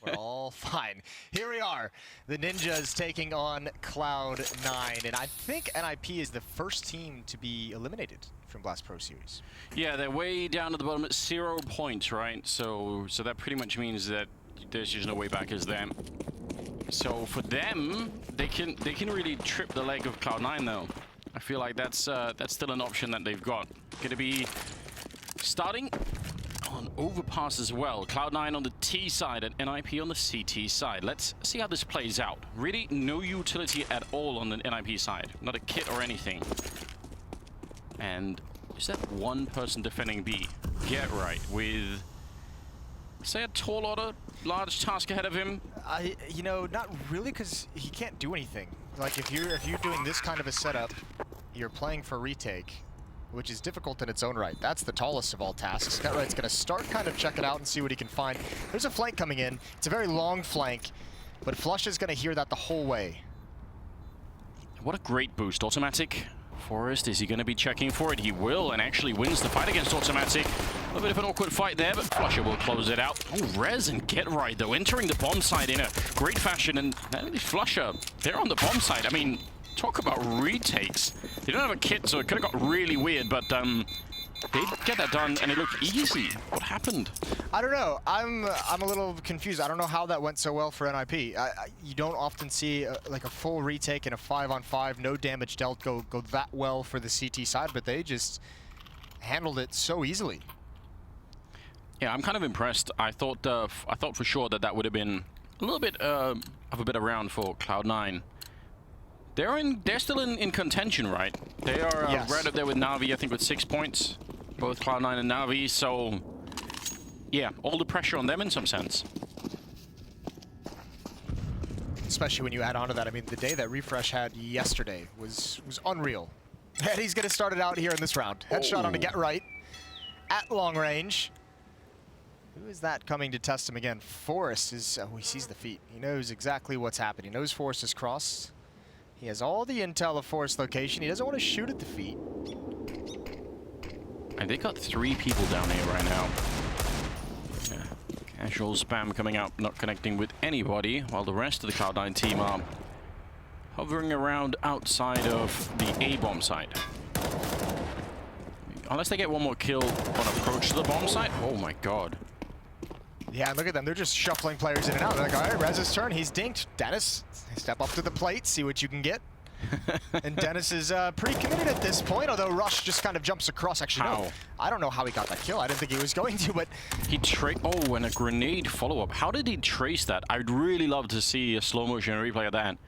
We're all fine. Here we are. The Ninjas taking on Cloud9, and I think NiP is the first team to be eliminated from Blast Pro Series. Yeah, they're way down at the bottom at 0 points, right? So that pretty much means that there's just no way back as them. So for them, they can really trip the leg of Cloud9 though. I feel like that's still an option that they've got. Gonna be starting on overpass as well. Cloud9 on the T side and NiP on the CT side. Let's see how this plays out. Really no utility at all on the NiP side. Not a kit or anything. And is that one person defending B? Get right, with, say, a tall order, large task ahead of him. You know, not really, because he can't do anything. Like if you're doing this kind of a setup, you're playing for retake, which is difficult in its own right. That's the tallest of all tasks. Getright's gonna start kind of check it out and see what he can find. There's a flank coming in. It's a very long flank, but Flush is gonna hear that the whole way. What a great boost. Automatic. Forest, is he going to be checking for it? He will, and actually wins the fight against Automatic. A little bit of an awkward fight there, but Flusher will close it out. Oh, Rez and Get Right, though, entering the bomb site in a great fashion. And Flusher, they're on the bomb site. I mean, talk about retakes. They don't have a kit, so it could have got really weird, but they get that done, and it looked easy. What happened? I don't know. I'm a little confused. I don't know how that went so well for NiP. You don't often see like a full retake and a 5-on-5, no damage dealt go that well for the CT side, but they just handled it so easily. Yeah, I'm kind of impressed. I thought for sure that would have been a little bit of a better round for Cloud9. They're still in contention, right? They are yes. right up there with Na'Vi, I think, with 6 points. Both Cloud9 and Na'Vi, so yeah, all the pressure on them in some sense. Especially when you add on to that, I mean, the day that Refresh had yesterday was unreal. And he's gonna start it out here in this round. Headshot on to Get Right at long range. Who is that coming to test him again? Forest is, oh, he sees the feet. He knows exactly what's happening. He knows Forest is crossed. He has all the intel of Forest location. He doesn't want to shoot at the feet. And they got 3 people down here right now. Yeah. Casual spam coming out, not connecting with anybody, while the rest of the Cloud9 team are hovering around outside of the A-bomb site. Unless they get one more kill on approach to the bomb site. Oh my god. Yeah, look at them. They're just shuffling players in and out. They're like, all right, Rez's turn. He's dinked. Dennis, step up to the plate, see what you can get. And Dennis is pretty committed at this point, although Rush just kind of jumps across. Actually, no. I don't know how he got that kill. I didn't think he was going to, but... Oh, and a grenade follow-up. How did he trace that? I'd really love to see a slow-motion replay of that.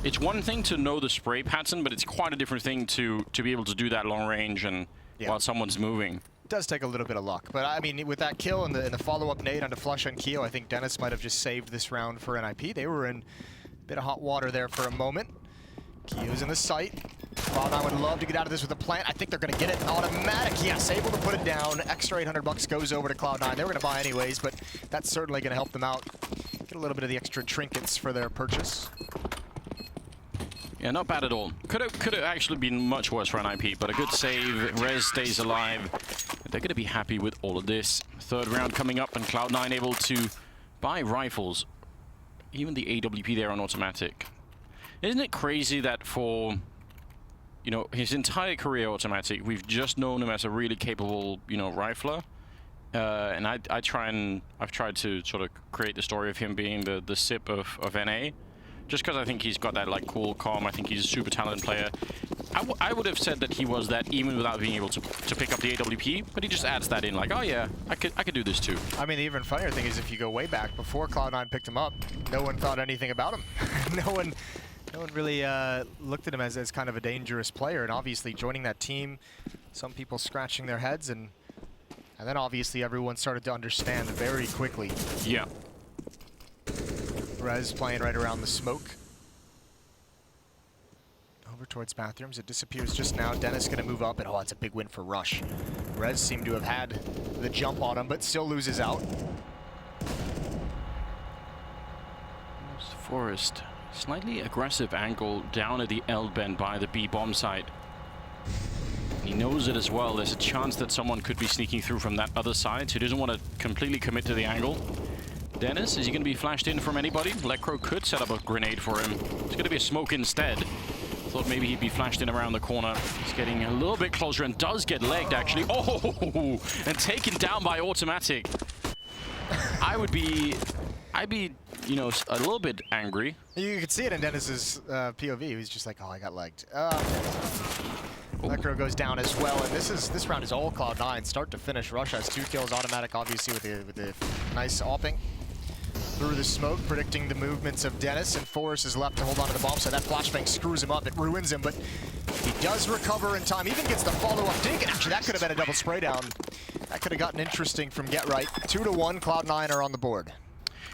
It's one thing to know the spray pattern, but it's quite a different thing to be able to do that long range and while someone's moving. It does take a little bit of luck, but I mean, with that kill and the follow-up nade onto Flush and Keo, I think Dennis might have just saved this round for NiP. They were in a bit of hot water there for a moment. Keo's in the site. Cloud9 would love to get out of this with a plant. I think they're going to get it. Automatic, yes, able to put it down. Extra 800 bucks goes over to Cloud9. They were going to buy anyways, but that's certainly going to help them out. Get a little bit of the extra trinkets for their purchase. Yeah, not bad at all. Could have actually been much worse for NiP, but a good save. Rez stays alive. They're going to be happy with all of this. Third round coming up, and Cloud9 able to buy rifles. Even the AWP there on automatic. Isn't it crazy that for, you know, his entire career automatic, we've just known him as a really capable, you know, rifler. And I've tried to sort of create the story of him being the SIP of NA. Just because I think he's got that like cool, calm. I think he's a super talented player. I would have said that he was that even without being able to pick up the AWP, but he just adds that in like, oh yeah, I could do this too. I mean, the even funnier thing is if you go way back, before Cloud9 picked him up, no one thought anything about him. No one really looked at him as kind of a dangerous player, and obviously joining that team, some people scratching their heads, and then obviously everyone started to understand very quickly. Yeah. Rez playing right around the smoke. Over towards bathrooms. It disappears just now. Dennis going to move up, and oh, it's a big win for Rush. Rez seemed to have had the jump on him, but still loses out. Forest. Slightly aggressive angle down at the L bend by the B bomb site. He knows it as well. There's a chance that someone could be sneaking through from that other side, so he doesn't want to completely commit to the angle. Dennis, is he going to be flashed in from anybody? Lecro could set up a grenade for him. It's going to be a smoke instead. Thought maybe he'd be flashed in around the corner. He's getting a little bit closer and does get legged, actually. Oh, and taken down by Automatic. I'd be, you know, a little bit angry. You could see it in Dennis's POV. He was just like, oh, I got legged. Lecro goes down as well, and this round is all Cloud9, start to finish. Rush has 2 kills, Automatic obviously with the nice opping through the smoke, predicting the movements of Dennis, and Forrest is left to hold on to the bomb, so that flashbang screws him up, it ruins him, but he does recover in time, even gets the follow-up dig, and actually that could have been a double spray down. That could have gotten interesting from Get Right. 2-1, Cloud9 are on the board.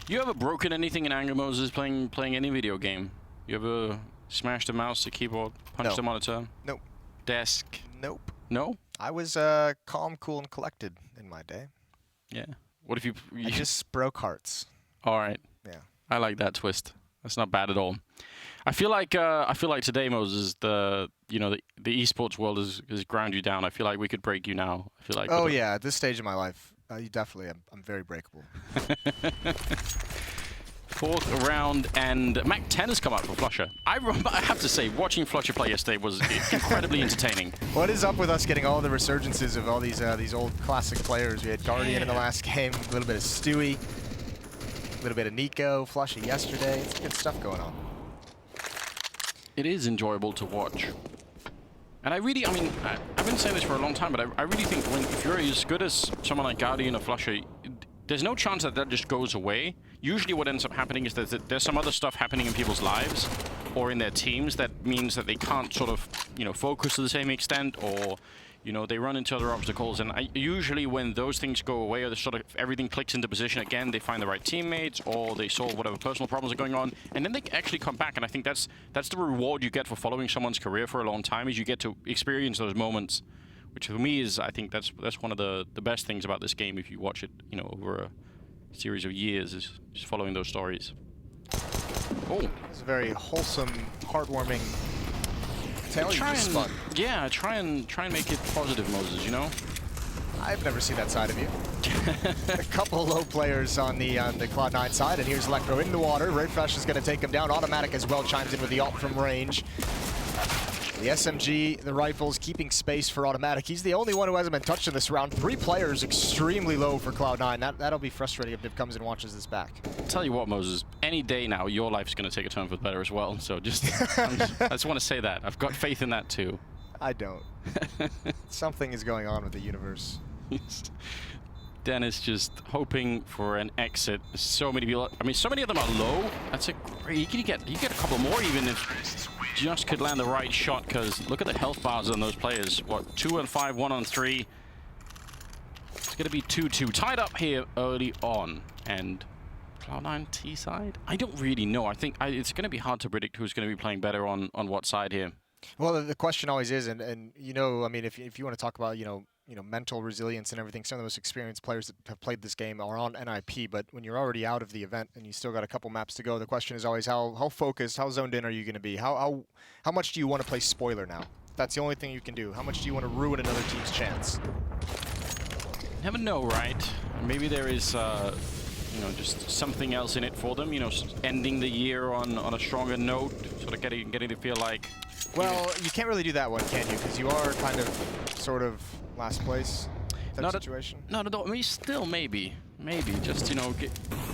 You ever broken anything in anger, Moses, playing any video game? You ever smashed a mouse, a keyboard, punched a monitor? Nope. Desk? Nope. No? I was calm, cool, and collected in my day. Yeah. What if you I just broke hearts. All right. Yeah. I like that twist. That's not bad at all. I feel like today, Moses, the esports world has ground you down. I feel like we could break you now. I feel like. Oh yeah, at this stage of my life, you definitely. I'm very breakable. 4th round, and Mac 10 has come out for Flusher. I have to say, watching Flusher play yesterday was incredibly entertaining. What is up with us getting all the resurgences of all these old classic players? We had Guardian in the last game, a little bit of Stewie, a little bit of Nico, Flusher yesterday. It's good stuff going on. It is enjoyable to watch. And I've been saying this for a long time, but I really think if you're as good as someone like Guardian or Flusher, there's no chance that just goes away. Usually what ends up happening is that there's some other stuff happening in people's lives or in their teams that means that they can't sort of, focus to the same extent, or, they run into other obstacles. And usually when those things go away, or the sort of everything clicks into position again, they find the right teammates, or they solve whatever personal problems are going on, and then they actually come back. And I think that's the reward you get for following someone's career for a long time, is you get to experience those moments, which for me is, I think that's one of the best things about this game, if you watch it, over a series of years, is just following those stories. Oh, it's a very wholesome, heartwarming tale. Yeah, try and make it positive, Moses. I've never seen that side of you. A couple low players on the Cloud9 side, and here's Lecro in the water. Refresh is going to take him down. Automatic as well chimes in with the ult from range. The SMG, the rifles, keeping space for Automatic. He's the only one who hasn't been touched in this round. 3 players extremely low for Cloud9. That'll be frustrating if NiP comes and watches this back. I'll tell you what, Moses, any day now, your life's going to take a turn for the better as well. So I just want to say that. I've got faith in that too. I don't. Something is going on with the universe. Dennis just hoping for an exit. So many people, so many of them are low. That's a great, you get a couple more even if just could land the right shot, because look at the health bars on those players. What, 2 on 5, 1 on 3. It's going to be 2-2. Tied up here early on. And Cloud9 T side? I don't really know. I think it's going to be hard to predict who's going to be playing better on what side here. Well, the question always is, and if you want to talk about, mental resilience and everything, some of the most experienced players that have played this game are on NiP, but when you're already out of the event and you still got a couple maps to go, the question is always how focused, how zoned in are you going to be? How much do you want to play spoiler now? That's the only thing you can do. How much do you want to ruin another team's chance? Never know, right? Maybe there is, just something else in it for them, ending the year on a stronger note, sort of getting to feel like... Well, you can't really do that one, can you? Because you are kind of, sort of, last place type situation. Not at all. Still maybe, just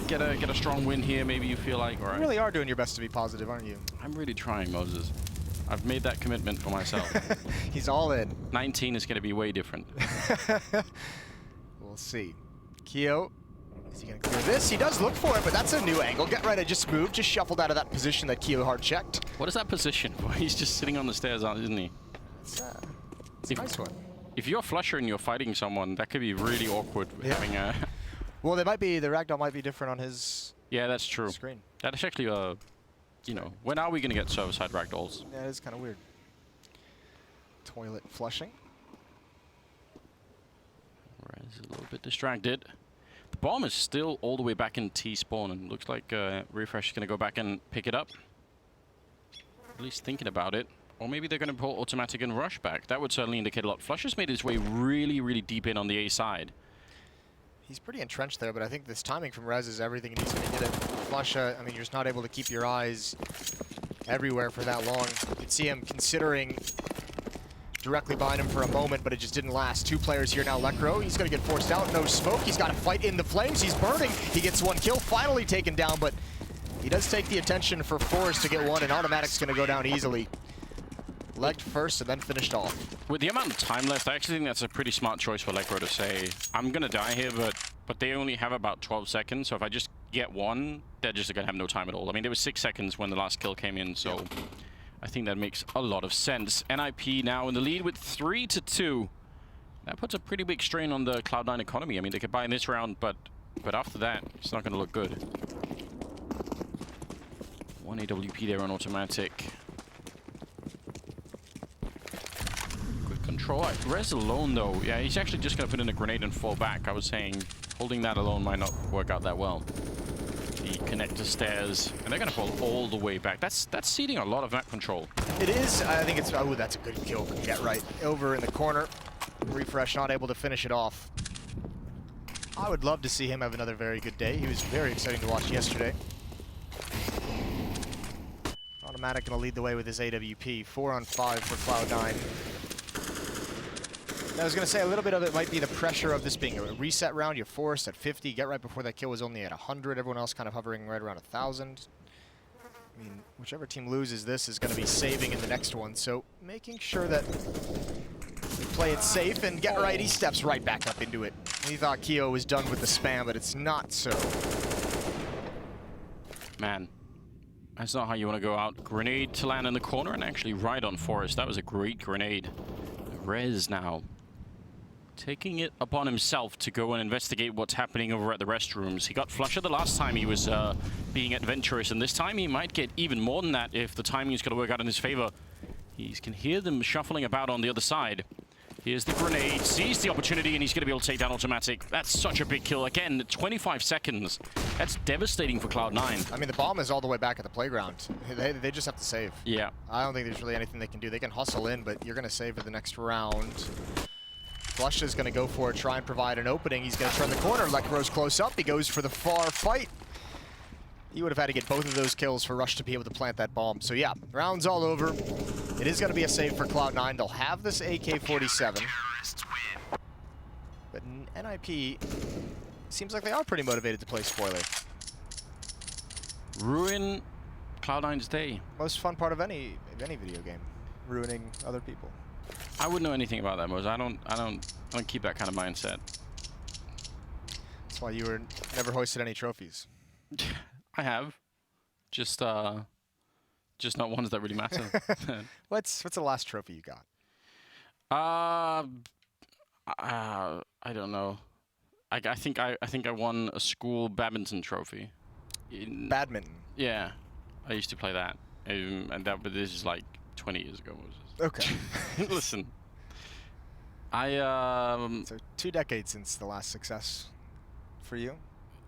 get a strong win here. Maybe you feel like, all right. You really are doing your best to be positive, aren't you? I'm really trying, Moses. I've made that commitment for myself. He's all in. 19 is going to be way different. We'll see. Keo, is he going to clear this? He does look for it, but that's a new angle. Get right, I just moved, just shuffled out of that position that Keo hard checked. What is that position? He's just sitting on the stairs, isn't he? It's a nice one. If you're Flusher and you're fighting someone, that could be really awkward. Yeah. Having a... Well, the ragdoll might be different on his Yeah, that's true. Screen. That's actually, when are we going to get server-side ragdolls? Yeah, it is kind of weird. Toilet flushing. Rez a little bit distracted. The bomb is still all the way back in T-spawn, and looks like Refresh is going to go back and pick it up. At least thinking about it. Or maybe they're going to pull Automatic and Rush back. That would certainly indicate a lot. Flusher's made his way really, really deep in on the A side. He's pretty entrenched there, but I think this timing from Rez is everything, and he's going to get it. Flusha, I mean, you're just not able to keep your eyes everywhere for that long. You can see him considering directly behind him for a moment, but it just didn't last. 2 players here now. Lekro, he's going to get forced out. No smoke. He's got to fight in the flames. He's burning. He gets 1 kill, finally taken down, but he does take the attention for Forrest to get 1, and Automatic's going to go down easily. Legged first and then finished off. With the amount of time left, I actually think that's a pretty smart choice for Lekro to say, I'm going to die here, but they only have about 12 seconds, so if I just get 1, they're just going to have no time at all. I mean, there was 6 seconds when the last kill came in, so I think that makes a lot of sense. NiP now in the lead with 3-2. That puts a pretty big strain on the Cloud9 economy. I mean, they could buy in this round, but after that, it's not going to look good. 1 AWP there on automatic. Control. Rez alone, though. Yeah, he's actually just going to put in a grenade and fall back. I was saying holding that alone might not work out that well. The connector stairs, and they're going to fall all the way back. That's ceding a lot of map control. It is. I think it's... Oh, that's a good kill. Get right over in the corner. Refresh not able to finish it off. I would love to see him have another very good day. He was very exciting to watch yesterday. Automatic going to lead the way with his AWP. 4 on 5 for Cloud9. I was going to say a little bit of it might be the pressure of this being a reset round. You're forced at 50. Get right before that kill was only at 100. Everyone else kind of hovering right around 1,000. I mean, whichever team loses this is going to be saving in the next one. So making sure that you play it safe and get right. He steps right back up into it. He thought Keo was done with the spam, but it's not so. Man, that's not how you want to go out. Grenade to land in the corner and actually right on Forrest. That was a great grenade. Rez now taking it upon himself to go and investigate what's happening over at the restrooms. He got Flusha the last time he was being adventurous, and this time he might get even more than that if the timing is going to work out in his favor. He can hear them shuffling about on the other side. Here's the grenade, sees the opportunity, and he's going to be able to take down automatic. That's such a big kill. Again, 25 seconds. That's devastating for Cloud9. I mean, the bomb is all the way back at the playground. They just have to save. Yeah. I don't think there's really anything they can do. They can hustle in, but you're going to save for the next round. Flush is going to go for it, try and provide an opening. He's going to turn the corner. Lekro's close up. He goes for the far fight. He would have had to get both of those kills for Rush to be able to plant that bomb. So yeah, round's all over. It is going to be a save for Cloud9. They'll have this AK-47. But NiP seems like they are pretty motivated to play spoiler. Ruin Cloud9's day. Most fun part of any video game, ruining other people. I wouldn't know anything about that, Mose. I don't keep that kind of mindset. That's why you were never hoisted any trophies. I have, just not ones that really matter. What's the last trophy you got? I don't know. I think I won a school badminton trophy. Badminton. Yeah, I used to play that, but this is like 20 years ago. Okay. Listen, So 2 decades since the last success for you.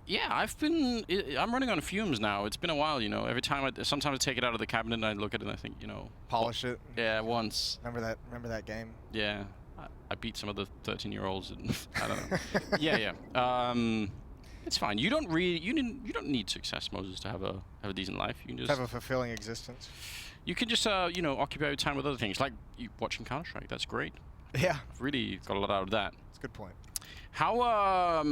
Yeah, I'm running on fumes now. It's been a while, you know. Every time sometimes I take it out of the cabinet and I look at it and I think, you know. Polish it? Yeah, once. Remember that game? Yeah. I beat some of the 13-year-olds and I don't know. Yeah. It's fine. You don't need success, Moses, to have a decent life. You can just have a fulfilling existence. You can just occupy your time with other things, like watching Counter-Strike. That's great. Yeah. I've really got a lot out of that. That's a good point. How are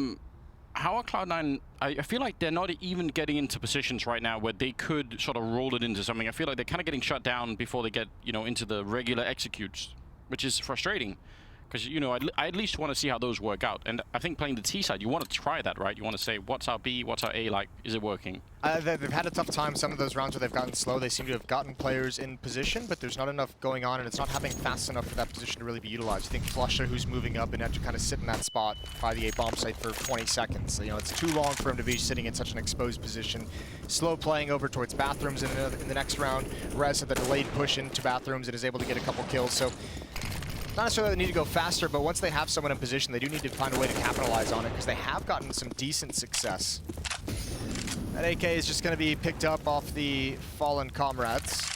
Cloud9? I feel like they're not even getting into positions right now where they could sort of roll it into something. I feel like they're kind of getting shut down before they get, into the regular executes, which is frustrating. Because, I at least want to see how those work out. And I think playing the T side, you want to try that, right? You want to say, what's our B, what's our A like? Is it working? They've had a tough time. Some of those rounds where they've gotten slow, they seem to have gotten players in position, but there's not enough going on, and it's not happening fast enough for that position to really be utilized. You think Flusha, who's moving up, and have to kind of sit in that spot by the A bomb site for 20 seconds. So, it's too long for him to be sitting in such an exposed position. Slow playing over towards bathrooms in the next round. Rez had the delayed push into bathrooms and is able to get a couple kills. So, not necessarily they need to go faster, but once they have someone in position, they do need to find a way to capitalize on it because they have gotten some decent success. That AK is just going to be picked up off the fallen comrades.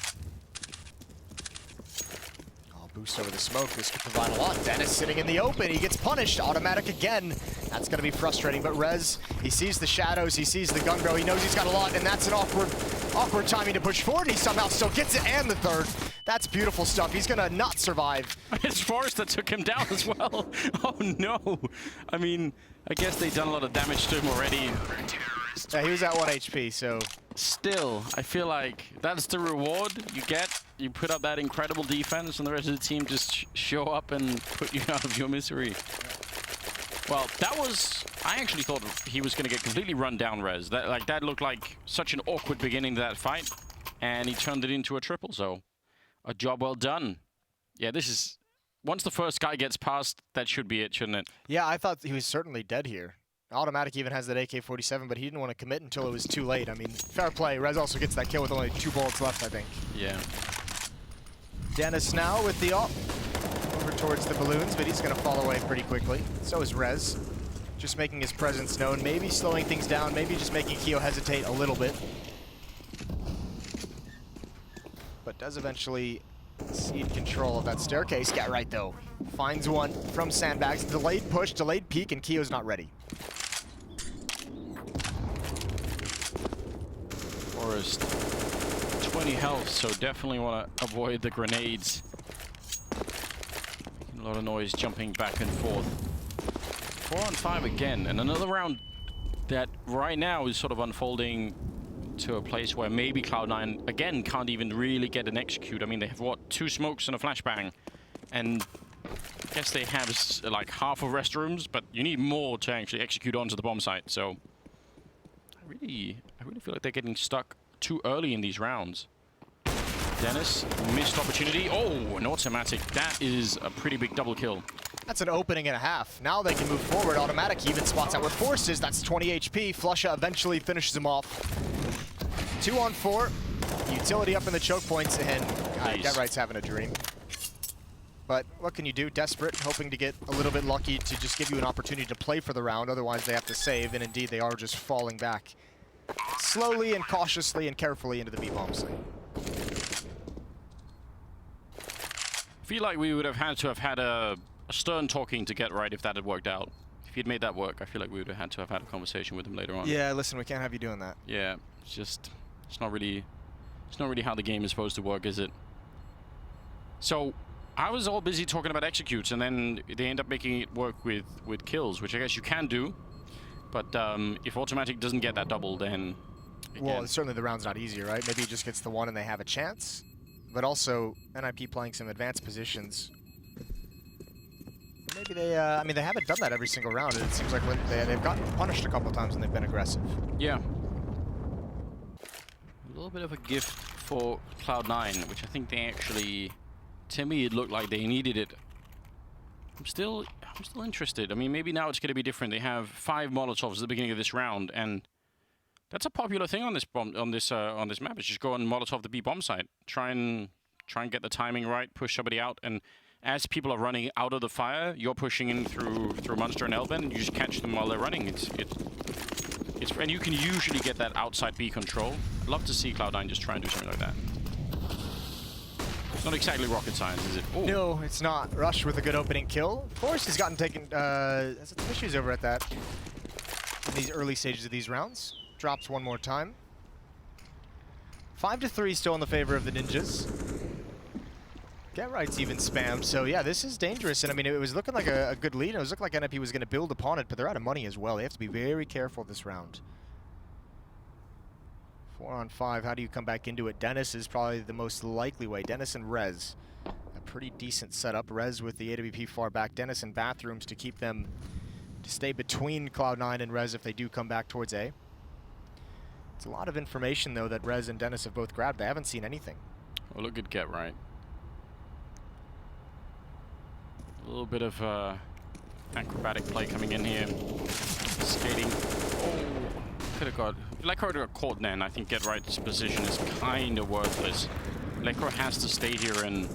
I'll boost over the smoke. This could provide a lot. Dennis sitting in the open. He gets punished. Automatic again. That's going to be frustrating, but Rez, he sees the shadows, he sees the gun grow, he knows he's got a lot, and that's an awkward timing to push forward. He somehow still gets it, and the third. That's beautiful stuff. He's going to not survive. It's Forrest that took him down as well. Oh no. I mean, I guess they've done a lot of damage to him already. Yeah, he was at 1 HP, so... Still, I feel like that's the reward you get. You put up that incredible defense, and the rest of the team just show up and put you out of your misery. Well, that was... I actually thought he was going to get completely run down, Rez. That looked like such an awkward beginning to that fight, and he turned it into a triple, so a job well done. Yeah, this is... Once the first guy gets past, that should be it, shouldn't it? Yeah, I thought he was certainly dead here. Automatic even has that AK-47, but he didn't want to commit until it was too late. I mean, fair play. Rez also gets that kill with only 2 bullets left, I think. Yeah. Dennis now with the op. Over towards the balloons, but he's going to fall away pretty quickly. So is Rez. Just making his presence known, maybe slowing things down, maybe just making Keo hesitate a little bit. But does eventually cede control of that staircase. Get right, though. Finds one from sandbags. Delayed push, delayed peek, and Keo's not ready. Forrest, 20 health, so definitely want to avoid the grenades. Making a lot of noise jumping back and forth. 4 on 5 again, and another round that right now is sort of unfolding to a place where maybe Cloud9 again can't even really get an execute. I mean, they have what, 2 smokes and a flashbang, and I guess they have like half of restrooms, but you need more to actually execute onto the bomb site. So I really feel like they're getting stuck too early in these rounds. Dennis, missed opportunity. Oh, an automatic. That is a pretty big double kill. That's an opening and a half. Now they can move forward. Automatic even spots out where Forrest is. That's 20 HP. Flusha eventually finishes him off. 2 on 4. Utility up in the choke points, and Get Right's having a dream. But what can you do? Desperate, hoping to get a little bit lucky to just give you an opportunity to play for the round. Otherwise, they have to save, and indeed, they are just falling back slowly and cautiously and carefully into the B-bomb site. I feel like we would have had to have had a stern talking to Get Right if that had worked out. If he'd made that work, I feel like we would have had to have had a conversation with him later on. Yeah, listen, we can't have you doing that. Yeah, it's not really how the game is supposed to work, is it? So I was all busy talking about executes, and then they end up making it work with kills, which I guess you can do. But if automatic doesn't get that double, then again, well, certainly the round's not easier, right? Maybe he just gets the one and they have a chance. But also, NiP playing some advanced positions. Maybe they, I mean, they haven't done that every single round, and it seems like when they've gotten punished a couple times when they've been aggressive. Yeah. A little bit of a gift for Cloud9, which I think they actually, to me, it looked like they needed it. I'm still interested. I mean, maybe now it's going to be different. They have 5 Molotovs at the beginning of this round, and that's a popular thing on this map. Is just go and Molotov the B bomb site. Try and get the timing right, push somebody out, and as people are running out of the fire, you're pushing in through Munster and Elben, and you just catch them while they're running. And you can usually get that outside B control. I'd love to see Cloud9 just try and do something like that. It's not exactly rocket science, is it? Ooh. No, it's not. Rush with a good opening kill. Forrest has gotten taken, has some issues over at that in these early stages of these rounds. Drops one more time. 5-3 still in the favor of the Ninjas. Get Right's even spammed, so yeah, this is dangerous. And I mean, it was looking like a good lead. It was looking like NiP was going to build upon it, but they're out of money as well. They have to be very careful this round. 4 on 5, how do you come back into it? Dennis is probably the most likely way. Dennis and Rez, a pretty decent setup. Rez with the AWP far back. Dennis in bathrooms to keep them, to stay between Cloud9 and Rez if they do come back towards A. It's a lot of information, though, that Rez and Dennis have both grabbed. They haven't seen anything. Well, look at Get Right. A little bit of acrobatic play coming in here. Skating. Oh, could have got... Lekro got caught then. I think Get Right's position is kind of worthless. Lekro has to stay here and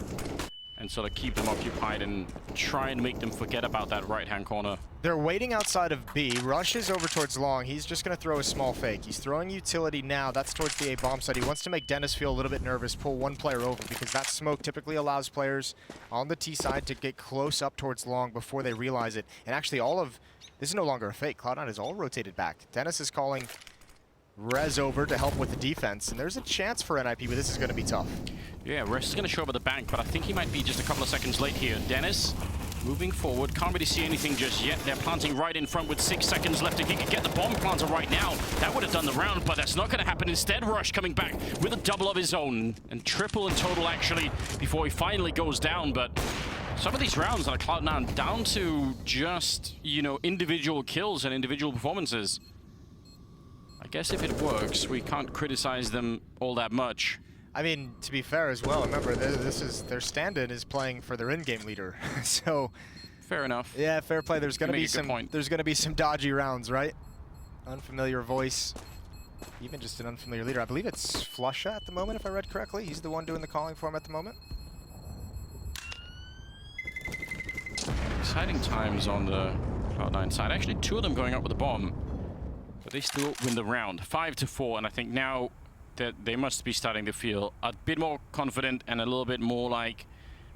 sort of keep them occupied and try and make them forget about that right-hand corner. They're waiting outside of B. Rush is over towards long. He's just going to throw a small fake. He's throwing utility now. That's towards the A bomb site. He wants to make Dennis feel a little bit nervous, pull one player over, because that smoke typically allows players on the T side to get close up towards long before they realize it. And actually all of This is no longer a fake. Cloud9 is all rotated back. Dennis is calling Rez over to help with the defense, and there's a chance for NiP, but this is going to be tough. Yeah, Rez is going to show up at the bank, but I think he might be just a couple of seconds late here. Dennis moving forward, can't really see anything just yet. They're planting right in front with 6 seconds left. If he could get the bomb planter right now, that would have done the round, but that's not going to happen. Instead, Rush coming back with a double of his own, and triple in total, actually, before he finally goes down. But some of these rounds are Cloud9 down to just, you know, individual kills and individual performances. I guess if it works, we can't criticize them all that much. I mean, to be fair as well, remember, this is their stand-in is playing for their in-game leader. So fair enough. Yeah, fair play. There's going to be some dodgy rounds, right? Unfamiliar voice. Even just an unfamiliar leader. I believe it's Flusha at the moment, if I read correctly. He's the one doing the calling for him at the moment. Exciting times on the Cloud9 side. Actually, 2 of them going up with a bomb, but they still win the round, 5-4. And I think now that they must be starting to feel a bit more confident and a little bit more like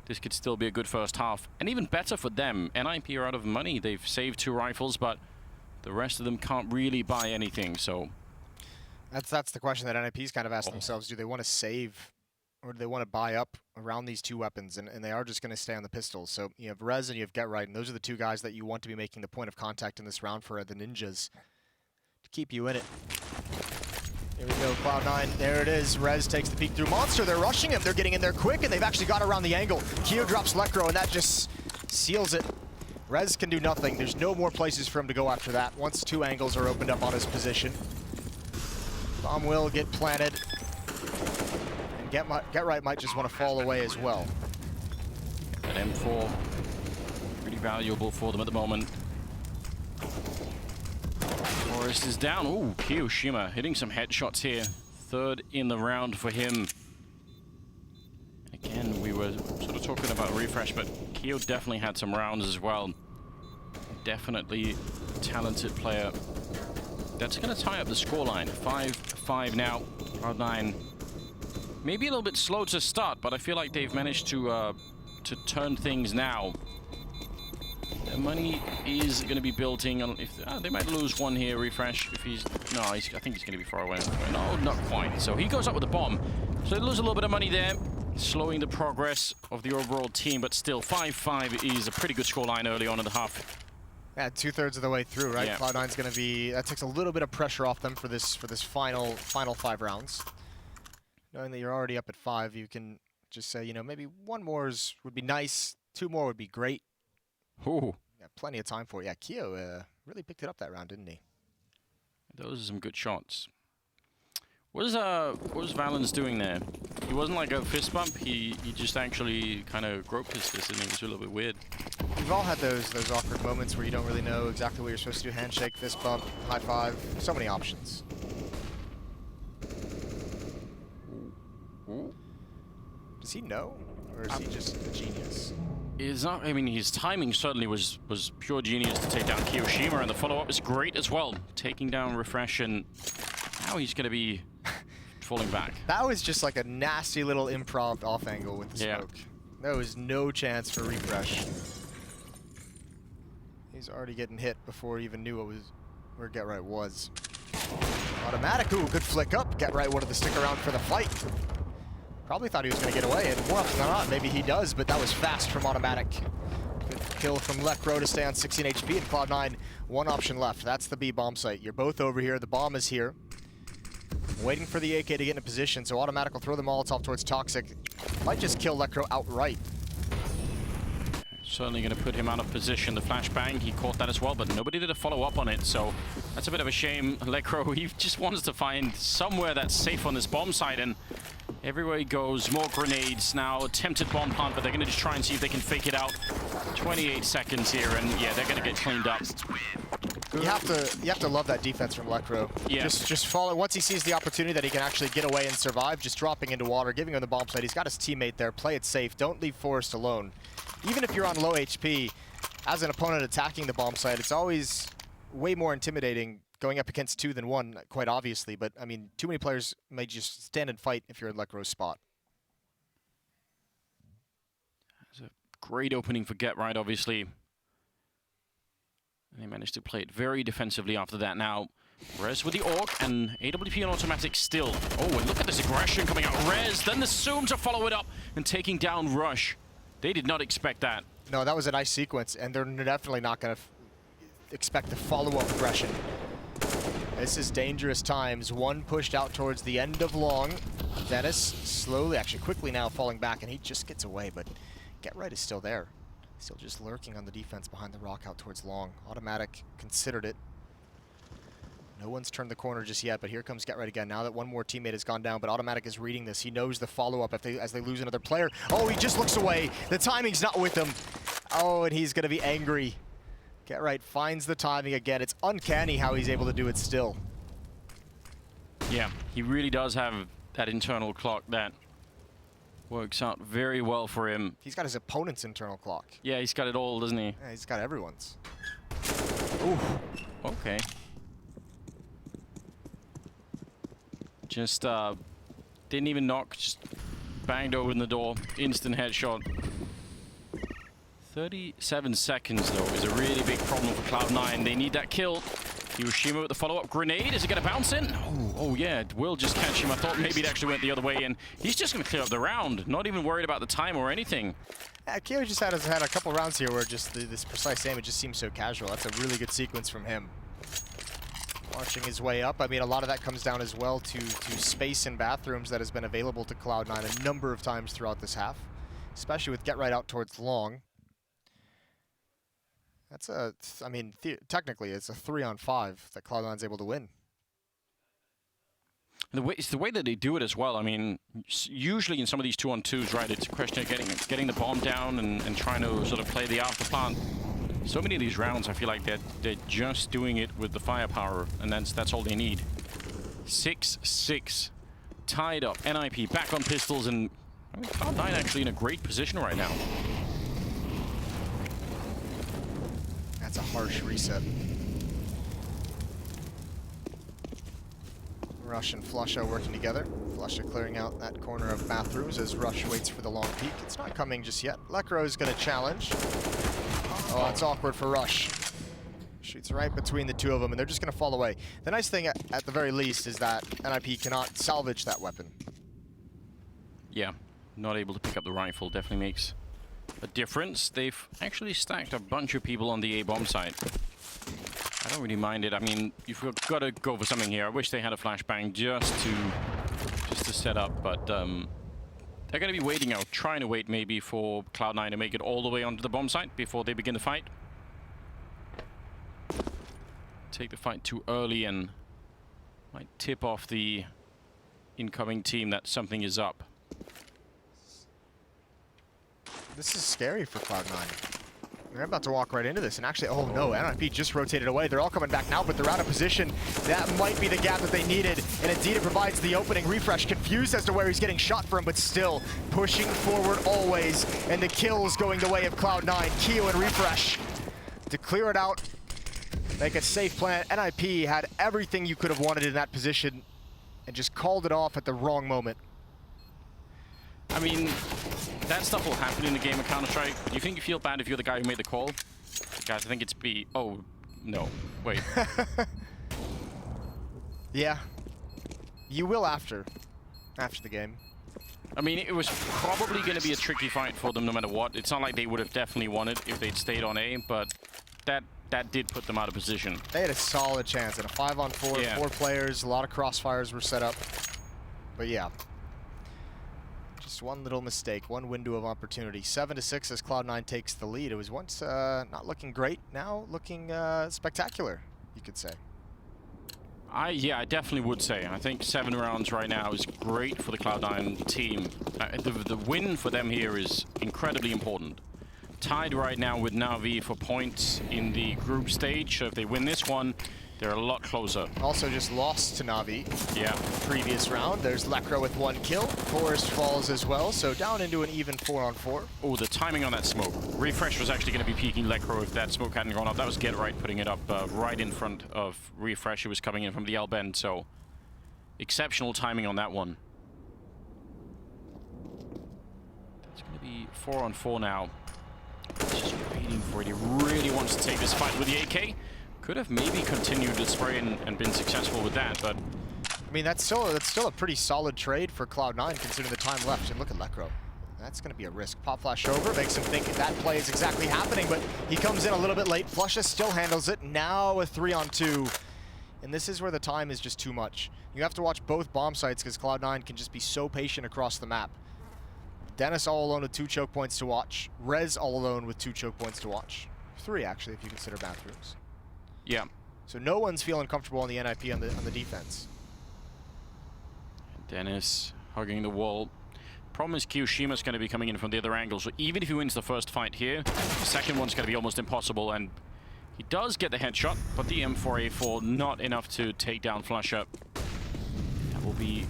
this could still be a good first half. And even better for them, NiP are out of money. They've saved 2 rifles, but the rest of them can't really buy anything. So that's the question that NiP's kind of asked themselves. Do they want to save, or do they want to buy up around these 2 weapons? And they are just going to stay on the pistols. So you have Rez and you have Get Right, and those are the 2 guys that you want to be making the point of contact in this round for the Ninjas to keep you in it. Here we go, Cloud9. There it is. Rez takes the peek through Monster. They're rushing him. They're getting in there quick, and they've actually got around the angle. Keo drops Lekro, and that just seals it. Rez can do nothing. There's no more places for him to go after that once 2 angles are opened up on his position. Bomb will get planted. And Get Right might just want to fall away as well. An M4, pretty valuable for them at the moment. Forrest is down. Ooh, Kiyoshima hitting some headshots here. 3rd in the round for him. Again, we were sort of talking about refresh, but Keo definitely had some rounds as well. Definitely a talented player. That's going to tie up the scoreline. 5-5 now. Cloud9 maybe a little bit slow to start, but I feel like they've managed to turn things now. Their money is going to be building on. If they might lose 1 here, refresh. If he's no, I think he's going to be far away. No, not quite. So he goes up with a bomb. So they lose a little bit of money there, slowing the progress of the overall team. But still, 5-5 is a pretty good scoreline early on in the half. Yeah, 2/3 of the way through, right? Yeah. Cloud9's going to be. That takes a little bit of pressure off them for this final 5 rounds. Knowing that you're already up at 5, you can just say, you know, maybe 1 more would be nice. 2 more would be great. Ooh. Yeah, plenty of time for it. Yeah, Keo really picked it up that round, didn't he? Those are some good shots. What was Valens doing there? He wasn't like a fist bump. He just actually kind of groped his fist, and it was a little bit weird. We've all had those awkward moments where you don't really know exactly what you're supposed to do. Handshake, fist bump, high five. So many options. Ooh. Does he know, or is he just a genius? Is not. I mean, his timing certainly was pure genius to take down Kiyoshima, and the follow-up is great as well. Taking down Refresh, and now he's going to be falling back. That was just like a nasty little improv off angle with the smoke. There was no chance for Refresh. He's already getting hit before he even knew where Get Right was. Automatic, ooh, good flick up. Get Right wanted to stick around for the fight. Probably thought he was going to get away, and more often than not, maybe he does, but that was fast from Automatic. Good kill from Lekro to stay on 16 HP, and Cloud9, 1 option left. That's the B bomb site. You're both over here. The bomb is here. Waiting for the AK to get in a position, so Automatic will throw the Molotov towards Toxic. Might just kill Lekro outright. Certainly going to put him out of position. The flashbang, he caught that as well, but nobody did a follow-up on it, so that's a bit of a shame. Lekro, he just wants to find somewhere that's safe on this bomb site, and everywhere he goes, more grenades now. Attempted bomb plant, but they're going to just try and see if they can fake it out. 28 seconds here, and yeah, they're going to get cleaned up. You have to love that defense from Lekro. Yeah. Just follow. Once he sees the opportunity that he can actually get away and survive, just dropping into water, giving him the bomb site. He's got his teammate there. Play it safe. Don't leave Forrest alone. Even if you're on low HP, as an opponent attacking the bomb site, it's always way more intimidating going up against 2 than 1, quite obviously. But, I mean, too many players may just stand and fight if you're in Lekro's spot. That's a great opening for Get Right, obviously. And they managed to play it very defensively after that. Now, Rez with the Orc and AWP on automatic still. Oh, and look at this aggression coming out. Rez, then the Zoom to follow it up and taking down Rush. They did not expect that. No, that was a nice sequence, and they're definitely not going to expect the follow-up aggression. This is dangerous times. One pushed out towards the end of long. Dennis slowly, actually quickly now falling back, and he just gets away, but Get Right is still there. Still just lurking on the defense behind the rock out towards long. Automatic considered it. No one's turned the corner just yet, but here comes Get Right again. Now that one more teammate has gone down, but Automatic is reading this. He knows the follow-up as they lose another player. Oh, he just looks away. The timing's not with him. Oh, and he's going to be angry. Get Right finds the timing again. It's uncanny how he's able to do it still. Yeah, he really does have that internal clock that works out very well for him. He's got his opponent's internal clock. Yeah, he's got it all, doesn't he? Yeah, he's got everyone's. Ooh. Okay. Just didn't even knock, just banged open the door. Instant headshot. 37 seconds, though, is a really big problem for Cloud9. They need that kill. Hiroshima with the follow-up grenade. Is it going to bounce in? Oh, yeah, it will just catch him. I thought maybe it actually went the other way, and he's just going to clear up the round. Not even worried about the time or anything. Keo just had a couple rounds here where just this precise aim, it just seems so casual. That's a really good sequence from him. Launching his way up. I mean, a lot of that comes down as well to space in bathrooms that has been available to Cloud9 a number of times throughout this half, especially with Get Right out towards long. That's I mean, technically, it's a 3-on-5 that Cloud9's able to win. It's the way that they do it as well. I mean, usually in some of these 2-on-2s, right, it's a question of getting the bomb down and trying to sort of play the after plant. So many of these rounds, I feel like they're just doing it with the firepower, and that's all they need. 6-6, tied up. NiP back on pistols, and I mean, Cloud9 actually in a great position right now. That's a harsh reset. Rush and Flusha working together. Flusha clearing out that corner of bathrooms as Rush waits for the long peek. It's not coming just yet. Lekro's going to challenge. Oh, it's awkward for Rush. Shoots right between the two of them, and they're just going to fall away. The nice thing, at the very least, is that NiP cannot salvage that weapon. Yeah, not able to pick up the rifle definitely makes a difference. They've actually stacked a bunch of people on the A-bomb site. I don't really mind it. I mean, you've got to go for something here. I wish they had a flashbang just to set up, but they're going to be waiting out, trying to wait maybe for Cloud9 to make it all the way onto the bomb site before they begin the fight. Take the fight too early and might tip off the incoming team that something is up. This is scary for Cloud9. They're about to walk right into this, and actually, oh no, NiP just rotated away. They're all coming back now, but they're out of position. That might be the gap that they needed, and indeed it provides the opening. Refresh confused as to where he's getting shot from, but still pushing forward always, and the kills going the way of Cloud9. Keo and Refresh to clear it out, make a safe plant. NiP had everything you could have wanted in that position, and just called it off at the wrong moment. I mean, that stuff will happen in the game of Counter-Strike. Do you think you feel bad if you're the guy who made the call? Guys, I think it's B. Oh, no. Wait. Yeah. You will after the game. I mean, it was probably going to be a tricky fight for them no matter what. It's not like they would have definitely won it if they'd stayed on A, but that did put them out of position. They had a solid chance in a 5-on-4, yeah. 4 players, a lot of crossfires were set up. But yeah. Just one little mistake, one window of opportunity. 7-6 as Cloud9 takes the lead. It was once not looking great, now looking spectacular, you could say. Yeah, I definitely would say. I think 7 rounds right now is great for the Cloud9 team. The win for them here is incredibly important. Tied right now with Na'Vi for points in the group stage, so if they win this one, they're a lot closer. Also just lost to Na'Vi. Yeah. Previous round. There's Lekro with 1 kill. Forrest falls as well, so down into an even 4-on-4. Oh, the timing on that smoke. Refresh was actually going to be peeking Lekro if that smoke hadn't gone up. That was Get Right putting it up right in front of Refresh, who was coming in from the L bend, so exceptional timing on that one. It's going to be 4-on-4 now. It's just really for it. He really wants to take this fight with the AK. Could have maybe continued the spray and been successful with that, but... I mean, that's still a pretty solid trade for Cloud9 considering the time left. And look at Lekro. That's going to be a risk. Pop flash over, makes him think that play is exactly happening, but he comes in a little bit late. Flusha still handles it. Now a 3-on-2. And this is where the time is just too much. You have to watch both bomb sites because Cloud9 can just be so patient across the map. Dennis all alone with 2 choke points to watch. Rez all alone with 2 choke points to watch. 3, actually, if you consider bathrooms. Yeah. So no one's feeling comfortable on the NiP on the defense. Dennis hugging the wall. Problem is Kiyoshima's going to be coming in from the other angle, so even if he wins the first fight here, the second one's going to be almost impossible, and he does get the headshot, but the M4A4 not enough to take down Flusha. That will be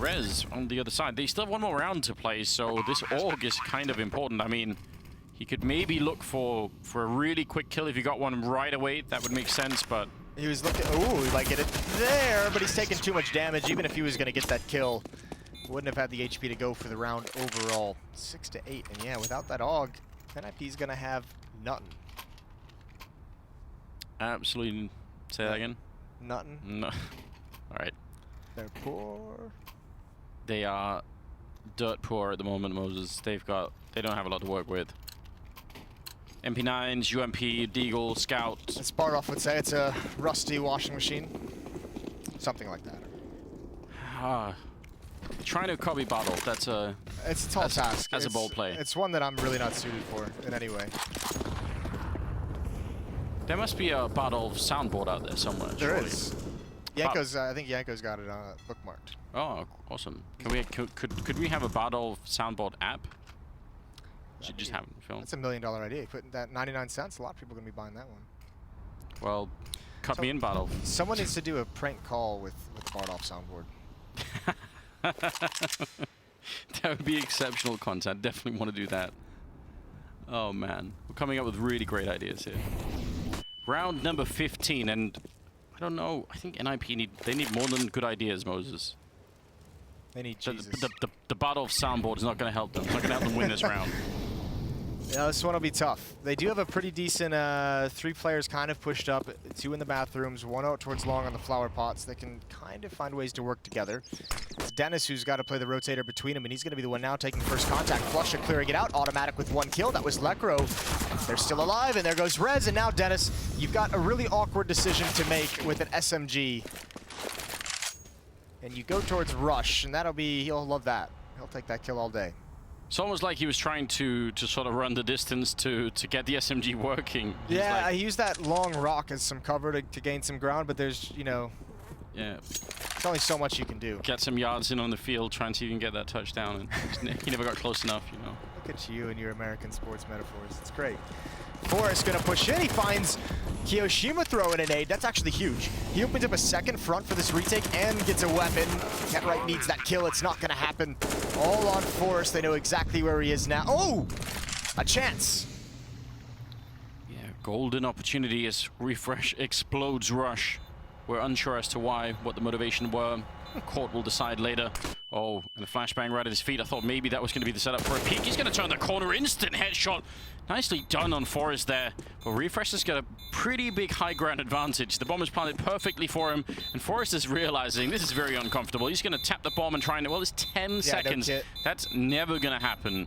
Rez on the other side. They still have one more round to play, so this AUG is kind of important. I mean, he could maybe look for a really quick kill if he got one right away. That would make sense, but... He was looking, ooh, he might get it there, but he's taking too much damage. Even if he was going to get that kill, wouldn't have had the HP to go for the round overall. 6 to 8, and yeah, without that AUG, NiP's going to have nothing. Absolutely. Say that again? Nothing. No. All right. They're poor. They are dirt poor at the moment, Moses. They don't have a lot to work with. MP9s, UMP, Deagle, Scout. As Bardoff would say, it's a rusty washing machine. Something like that. Trying to copy Bardoff, that's a... It's a tall task. As a bold play. It's one that I'm really not suited for in any way. There must be a Bardoff soundboard out there somewhere. There surely. is. Yanko's, I think Yanko's got it bookmarked. Oh, awesome. Could we have a Bardoff soundboard app? Should just have it filmed. That's $1 million idea. Putting that 99 cents, a lot of people are going to be buying that one. Well, cut me in, Bardoff. Someone needs to do a prank call with the Bardoff soundboard. That would be exceptional content. Definitely want to do that. Oh man, we're coming up with really great ideas here. Round number 15, and I don't know. I think NiP need more than good ideas, Moses. They need Jesus. The Bardoff soundboard is not going to help them. It's not going to help them win this round. Yeah, this one will be tough. They do have a pretty decent 3 players kind of pushed up, 2 in the bathrooms, 1 out towards long on the flower pots. They can kind of find ways to work together. It's Dennis who's got to play the rotator between them, and he's going to be the one now taking first contact. Flusha clearing it out, automatic with 1 kill. That was Lekro. They're still alive, and there goes Rez, and now Dennis, you've got a really awkward decision to make with an SMG. And you go towards Rush, and that'll be, he'll love that. He'll take that kill all day. It's almost like he was trying to sort of run the distance to get the SMG working. Yeah, like, I used that long rock as some cover to gain some ground, but there's, you know... Yeah. There's only so much you can do. Get some yards in on the field, trying to even get that touchdown, and he never got close enough, you know. Look at you and your American sports metaphors. It's great. Forrest gonna push in. He finds Kiyoshima throwing an nade. That's actually huge. He opens up a second front for this retake and gets a weapon. Right needs that kill. It's not gonna happen. All on Forrest. They know exactly where he is now. Oh! A chance. Yeah, golden opportunity as Refresh explodes Rush. We're unsure as to why, what the motivation were. Court will decide later. Oh, and a flashbang right at his feet. I thought maybe that was going to be the setup for a peek. He's going to turn the corner. Instant headshot. Nicely done on Forrest there. But Refresh has got a pretty big high ground advantage. The bomb is planted perfectly for him. And Forrest is realizing this is very uncomfortable. He's going to tap the bomb and try and... Well, it's 10 seconds. No, that's never going to happen.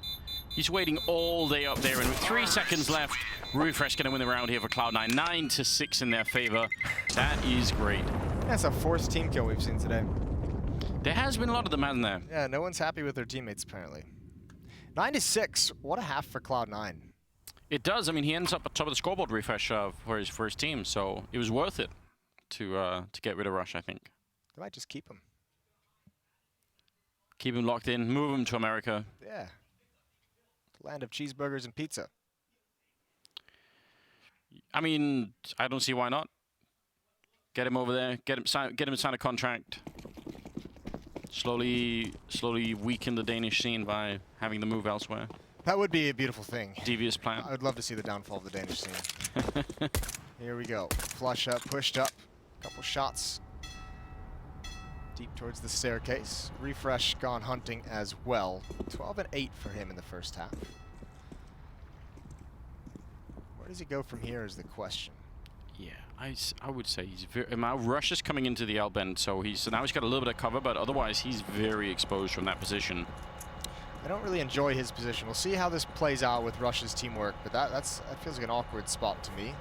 He's waiting all day up there. And with 3 seconds left, Refresh going to win the round here for Cloud9. 9-6 in their favor. That is great. That's a 4th team kill we've seen today. There has been a lot of them, hasn't there? Yeah, no one's happy with their teammates, apparently. 9-6. What a half for Cloud9. It does. I mean, he ends up at top of the scoreboard, Refresh, for his team, so it was worth it to get rid of Rush, I think. They might just keep him. Keep him locked in, move him to America. Yeah. Land of cheeseburgers and pizza. I mean, I don't see why not. Get him over there, get him to sign a contract. Slowly weaken the Danish scene by having them move elsewhere. That would be a beautiful thing. Devious plan. I would love to see the downfall of the Danish scene. Here we go. Flush up, pushed up. Couple shots. Deep towards the staircase. Refresh gone hunting as well. 12 and 8 for him in the first half. Where does he go from here is the question. Yeah, I would say he's very... Now Rush is coming into the L bend, so now he's got a little bit of cover, but otherwise he's very exposed from that position. I don't really enjoy his position. We'll see how this plays out with Rush's teamwork, but that feels like an awkward spot to me.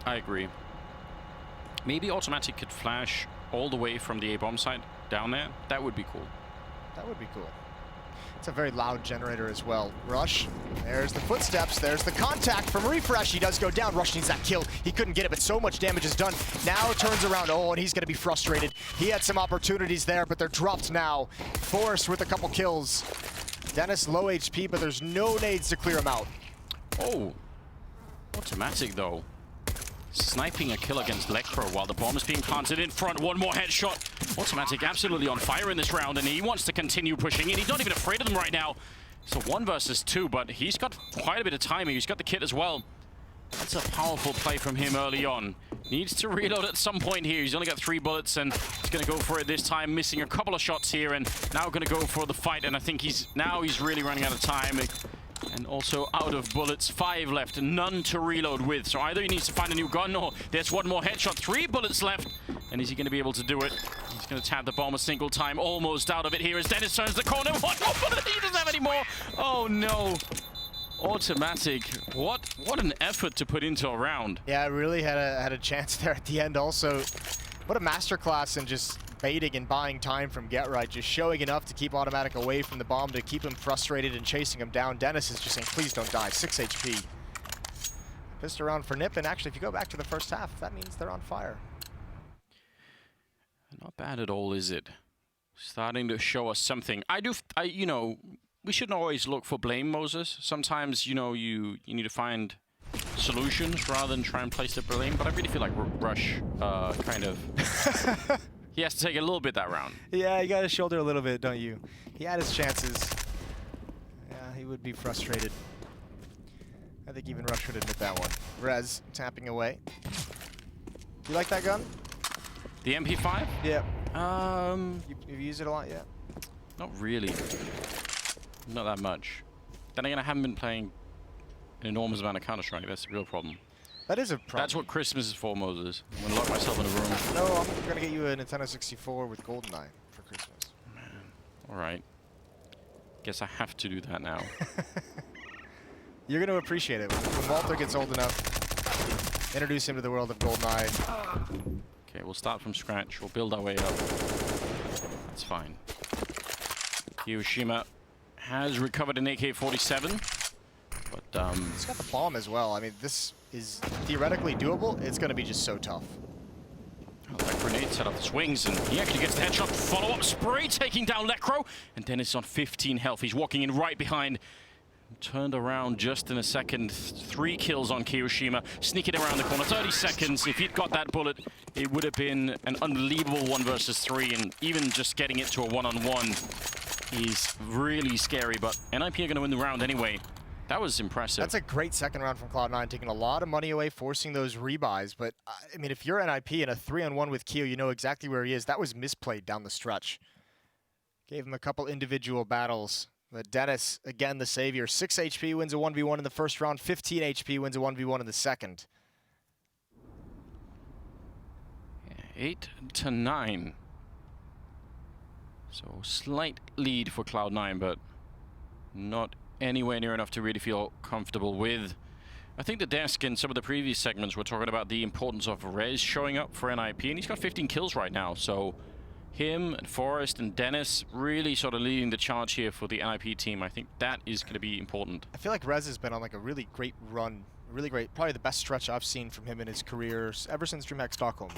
I agree. Maybe Automatic could flash all the way from the A-bomb side down there. That would be cool. That would be cool. It's a very loud generator as well. Rush, there's the footsteps, there's the contact from Refresh. He does go down. Rush needs that kill. He couldn't get it, but so much damage is done. Now it turns around. Oh, and he's going to be frustrated. He had some opportunities there, but they're dropped now. Forrest with a couple kills. Dennis low HP, but there's no nades to clear him out. Oh, Automatic though. Sniping a kill against Lecro while the bomb is being planted in front. One more headshot. Automatic absolutely on fire in this round, and he wants to continue pushing in. He's not even afraid of them right now. So 1 versus 2, but he's got quite a bit of timing. He's got the kit as well. That's a powerful play from him early on. Needs to reload at some point here. He's only got 3 bullets, and he's going to go for it this time, missing a couple of shots here, and now going to go for the fight. And I think he's really running out of time. And also out of bullets, 5 left, none to reload with. So either he needs to find a new gun, or there's 1 more headshot, 3 bullets left. And is he going to be able to do it? He's going to tap the bomb a single time, almost out of it here as Dennis turns the corner. 1 more bullet, he doesn't have any more. Oh no. Automatic, what an effort to put into a round. Yeah, really had a chance there at the end also. What a masterclass in just baiting and buying time from Get Right, just showing enough to keep Automatic away from the bomb, to keep him frustrated and chasing him down. Dennis is just saying, please don't die, 6 HP. Pissed around for NiP, and actually if you go back to the first half, that means they're on fire. Not bad at all, is it? Starting to show us something. You know, we shouldn't always look for blame, Moses. Sometimes, you know, you need to find solutions rather than try and place the blame, but I really feel like Rush kind of... He has to take a little bit that round. Yeah, you got to shoulder a little bit, don't you? He had his chances. Yeah, he would be frustrated. I think even Rush would admit that one. Rez tapping away. You like that gun? The MP5? Yeah. You've used it a lot yet? Not really. Not that much. Then again, I haven't been playing an enormous amount of Counter-Strike. That's the real problem. That is a problem. That's what Christmas is for, Moses. I'm going to lock myself in a room. No, I'm going to get you a Nintendo 64 with GoldenEye for Christmas. Man. All right. Guess I have to do that now. You're going to appreciate it. When Walter gets old enough, introduce him to the world of GoldenEye. Okay, we'll start from scratch. We'll build our way up. That's fine. Hiroshima has recovered an AK-47. But, He's got the bomb as well. I mean, this is theoretically doable. It's going to be just so tough. Oh, that grenade set off the swings, and he actually gets the headshot. Follow-up spray, taking down Lecro. And Dennis on 15 health. He's walking in right behind. Turned around just in a second. 3 kills on Hiroshima. Sneaking around the corner. 30 seconds. If he'd got that bullet, it would have been an unbelievable 1 versus 3. And even just getting it to a 1-on-1 is really scary. But NiP are going to win the round anyway. That was impressive. That's a great second round from Cloud9, taking a lot of money away, forcing those rebuys. But, I mean, if you're NiP in a 3-on-1 with Keo, you know exactly where he is. That was misplayed down the stretch. Gave him a couple individual battles. But Dennis, again, the savior. 6 HP, wins a 1v1 in the first round. 15 HP, wins a 1v1 in the second. 8-9. So, slight lead for Cloud9, but not anywhere near enough to really feel comfortable with. I think the desk in some of the previous segments were talking about the importance of Rez showing up for NiP, and he's got 15 kills right now. So him and Forrest and Dennis really sort of leading the charge here for the NiP team. I think that is going to be important. I feel like Rez has been on like a really great run, really great, probably the best stretch I've seen from him in his career ever since DreamHack Stockholm.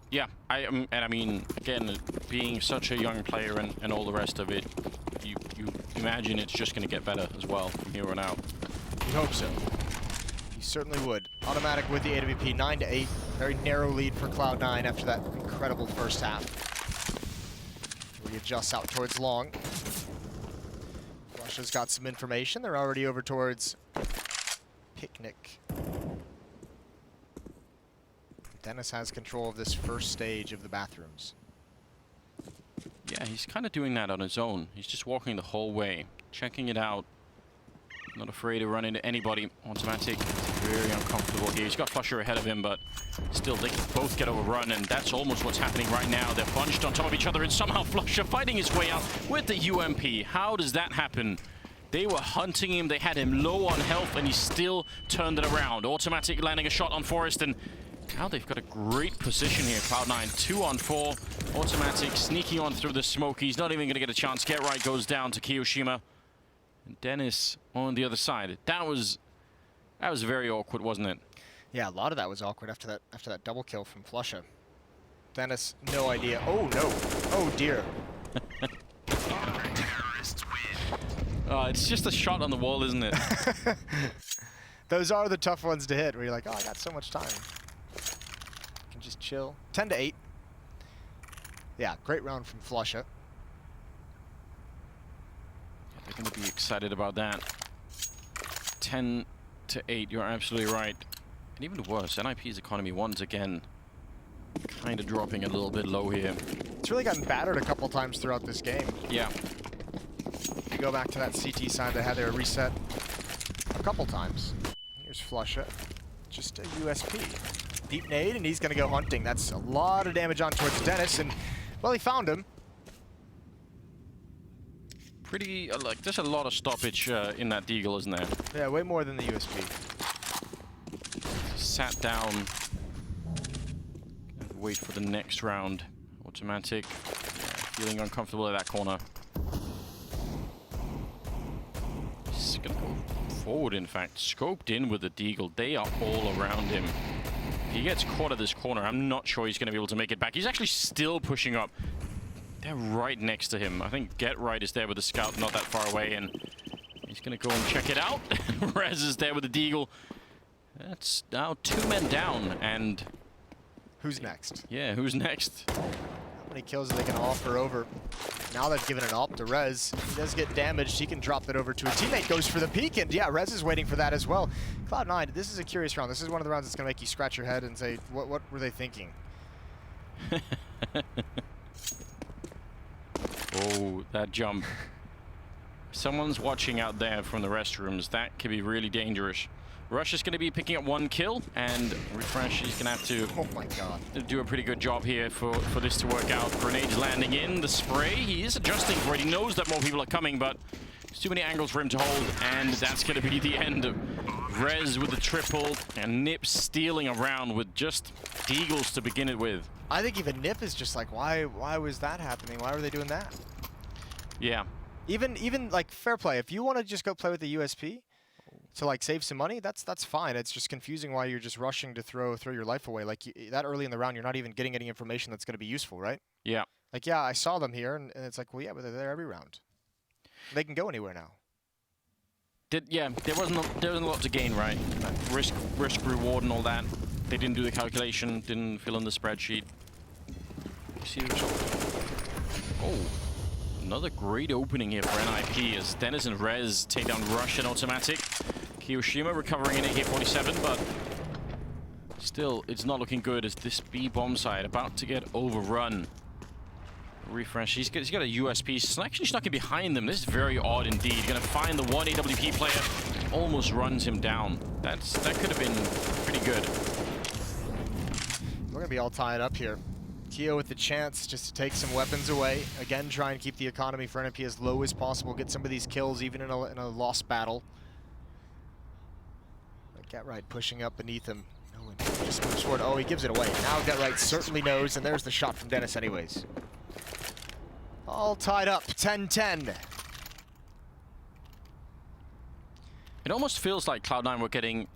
Yeah, I mean, again, being such a young player and all the rest of it, you imagine it's just going to get better as well from here on out. You hope so. You certainly would. Automatic with the AWP, 9-8. Very narrow lead for Cloud9 after that incredible first half. Readjusts out towards long. Russia's got some information. They're already over towards Picnic. Dennis has control of this first stage of the bathrooms. Yeah, he's kind of doing that on his own. He's just walking the whole way, checking it out. Not afraid to run into anybody. Automatic, very uncomfortable here. He's got Flusher ahead of him, but still, they can both get overrun, and that's almost what's happening right now. They're bunched on top of each other, and somehow Flusher fighting his way out with the UMP. How does that happen? They were hunting him, they had him low on health, and he still turned it around. Automatic landing a shot on Forest, and now they've got a great position here. Cloud9, 2 on 4. Automatic sneaking on through the smoke. He's not even going to get a chance. Get Right goes down to Kiyoshima. And Dennis on the other side. That was very awkward, wasn't it? Yeah, a lot of that was awkward after that double kill from Flusha. Dennis, no idea. Oh no! Oh dear. It's just a shot on the wall, isn't it? Those are the tough ones to hit, where you're like, oh, I got so much time. Can just chill. 10-8. Yeah, great round from Flusha. They're going to be excited about that. 10-8, you're absolutely right. And even worse, NiP's economy once again kind of dropping a little bit low here. It's really gotten battered a couple times throughout this game. Yeah. If you go back to that CT side, they had their reset a couple times. Here's Flusha, just a USP. Deep nade, and he's going to go hunting. That's a lot of damage on towards Dennis, and, well, he found him. Pretty, like, there's a lot of stoppage in that deagle, isn't there? Yeah, way more than the USP. Sat down and wait for the next round. Automatic, feeling uncomfortable at that corner. He's gonna go forward, in fact. Scoped in with the deagle. They are all around him. If he gets caught at this corner, I'm not sure he's gonna be able to make it back. He's actually still pushing up. They're right next to him. I think Get Right is there with the scout, not that far away, and he's gonna go and check it out. Rez is there with the deagle. That's now 2 men down, and who's next? Yeah, who's next? How many kills are they gonna offer over? Now they've given an AWP to Rez. He does get damaged. He can drop that over to a teammate. Goes for the peek, and yeah, Rez is waiting for that as well. Cloud9, this is a curious round. This is one of the rounds that's gonna make you scratch your head and say, what were they thinking? Oh, that jump. Someone's watching out there from the restrooms. That could be really dangerous. Rush is going to be picking up 1 kill, and Refresh is going to have to oh my God. do a pretty good job here for this to work out. Grenades landing in, the spray. He is adjusting for it. He knows that more people are coming, but there's too many angles for him to hold, and that's going to be the end. Rez with the triple, and NiP stealing around with just deagles to begin it with. I think even NiP is just like, why was that happening? Why were they doing that? Yeah. Even like, fair play. If you want to just go play with the USP to like save some money, that's fine. It's just confusing why you're just rushing to throw your life away. Like that early in the round, you're not even getting any information that's going to be useful, right? Yeah. Like, yeah, I saw them here, and it's like, well, yeah, but they're there every round. They can go anywhere now. Yeah, there wasn't a lot to gain, right? Risk reward and all that. They didn't do the calculation, didn't fill in the spreadsheet. See the result. Oh, another great opening here for NiP as Dennis and Rez take down Rush and Automatic. Kiyoshima recovering an AK-47, but still, it's not looking good as this B bomb side about to get overrun. Refresh, he's got a USP. He's actually snuck in behind them. This is very odd indeed. He's gonna find the one AWP player, almost runs him down. That could have been pretty good. We're gonna be all tied up here. Kyo with the chance just to take some weapons away. Again, try and keep the economy for NiP as low as possible. Get some of these kills even in a lost battle. Get Right pushing up beneath him. No one just moves forward. Oh, he gives it away. Now Get Right certainly knows, and there's the shot from Dennis anyways. All tied up, 10-10. It almost feels like Cloud9 were getting